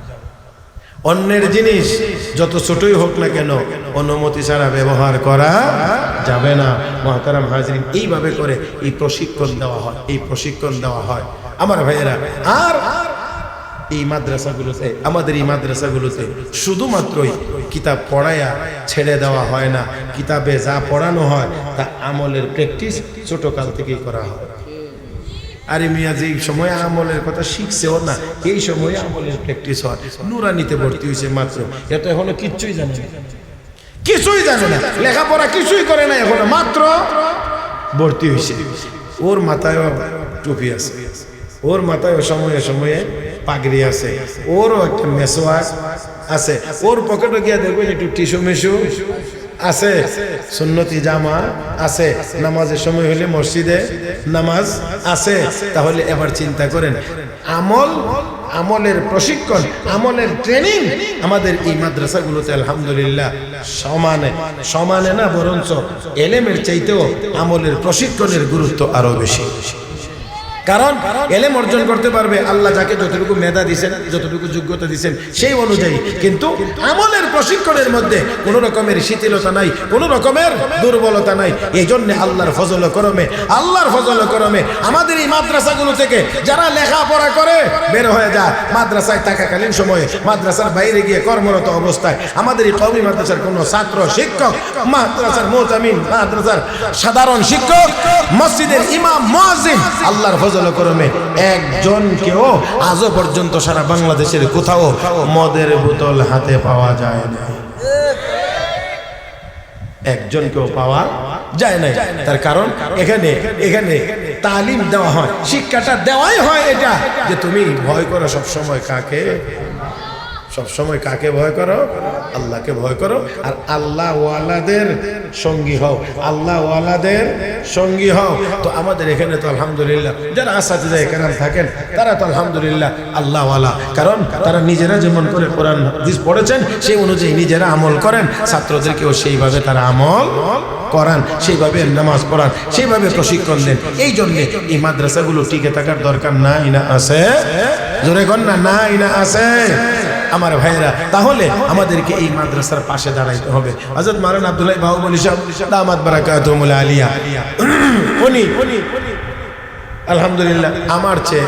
অন্যের জিনিস যত ছোটই হোক না কেন অনুমতি ছাড়া ব্যবহার করা যাবে না। মুহতারাম হাজিরিন, এইভাবে করে এই প্রশিক্ষণ দেওয়া হয়, এই প্রশিক্ষণ দেওয়া হয় আমার ভাইয়েরা। আর এই মাদ্রাসাগুলোতে, আমাদের এই মাদ্রাসাগুলোতে শুধুমাত্রই কিতাব পড়ায়া ছেড়ে দেওয়া হয় না, কিতাবে যা পড়ানো হয় তা আমলের প্র্যাকটিস ছোটকাল থেকেই করা হয়। আরে মিয়া, যে সময় আমলের কথা শিখছেও না, এই সময় আমলের প্র্যাকটিস হয়। নুরানিতে ভর্তি হয়েছে মাত্র, এত এখনো কিচ্ছুই জানে না, কিছুই জানে না, লেখাপড়া কিছুই করে না, এখনো মাত্র ভর্তি হয়েছে। ওর মাথায় টুপি আছে, ওর মাথায় সময়ে সময়ে পাগড়ি আছে, ওরও একটা মেসোয়াক আছে, ওর পকেটে গিয়ে দেখবেন একটু টিস্যু মিশু আছে, সুন্নতি জামা আছে, নামাজের সময় হলে মসজিদে নামাজ আছে। তাহলে এবার চিন্তা করেন, আমলের প্রশিক্ষণ, আমলের ট্রেনিং আমাদের এই মাদ্রাসাগুলোতে আলহামদুলিল্লাহ সমানে না, বরঞ্চ এলেমের চাইতেও আমলের প্রশিক্ষণের গুরুত্ব আরো বেশি। কারণ এলেম অর্জন করতে পারবে আল্লাহ যাকে যতটুকু মেধা দিয়েছেন, যতটুকু যোগ্যতা দিয়েছেন সেই অনুযায়ী, কিন্তু আমলের প্রশিক্ষণের মধ্যে কোনো রকমের শিথিলতা নাই, কোনো রকমের দুর্বলতা নাই। এই জন্য আল্লাহর ফজল করমে আমাদের এই মাদ্রাসাগুলো থেকে যারা লেখাপড়া করে বের হয়ে যায়, মাদ্রাসায় থাকাকালীন সময়ে মাদ্রাসার বাইরে গিয়ে কর্মরত অবস্থায় আমাদের এই কওমি মাদ্রাসার কোনো ছাত্র, শিক্ষক, মাদ্রাসার মুতামিম, মাদ্রাসার সাধারণ শিক্ষক, মসজিদের ইমাম, মুয়াজ্জিন, আল্লাহর ফজল করমে একজনকেও আজও পর্যন্ত সারা বাংলাদেশের কোথাও মদের বোতল হাতে পাওয়া যায় না, একজনকেও পাওয়া যায় না। তার কারণ এখানে তালিম দেওয়া হয়, শিক্ষাটা দেওয়াই হয় এটা যে তুমি ভয় করো সবসময় কাকে, সবসময় কাকে ভয় করো? আল্লাহকে ভয় করো, আর আল্লাহ ওয়ালাদের সঙ্গী হও, আল্লাহ ওয়ালাদের সঙ্গী হও। তো আমাদের এখানে তো আলহামদুলিল্লাহ যারা আসাতিজা কেরাম থাকেন তারা তো আলহামদুলিল্লাহ আল্লাহ ওয়ালা, কারণ তারা নিজেরা যেমন করে কোরআন হাদিস পড়েছেন সেই অনুযায়ী নিজেরা আমল করেন, ছাত্রদেরকেও সেইভাবে তারা আমল করান, সেইভাবে নামাজ পড়ান, সেইভাবে প্রশিক্ষণ দেন। এই জন্যে এই মাদ্রাসাগুলো টিকে থাকার দরকার নাই না আছে? জোরে কর না, নাই না আছে? আমার ভাইয়েরা, তাহলে আমাদেরকে এই মাদ্রাসার পাশে দাঁড়াইতে হবে। হযরত মাওলানা আব্দুল্লাহ বাহুবলী সাহেব দামাত বারাকাতুহুল আলিয়া, উনি আলহামদুলিল্লাহ আমার চেয়ে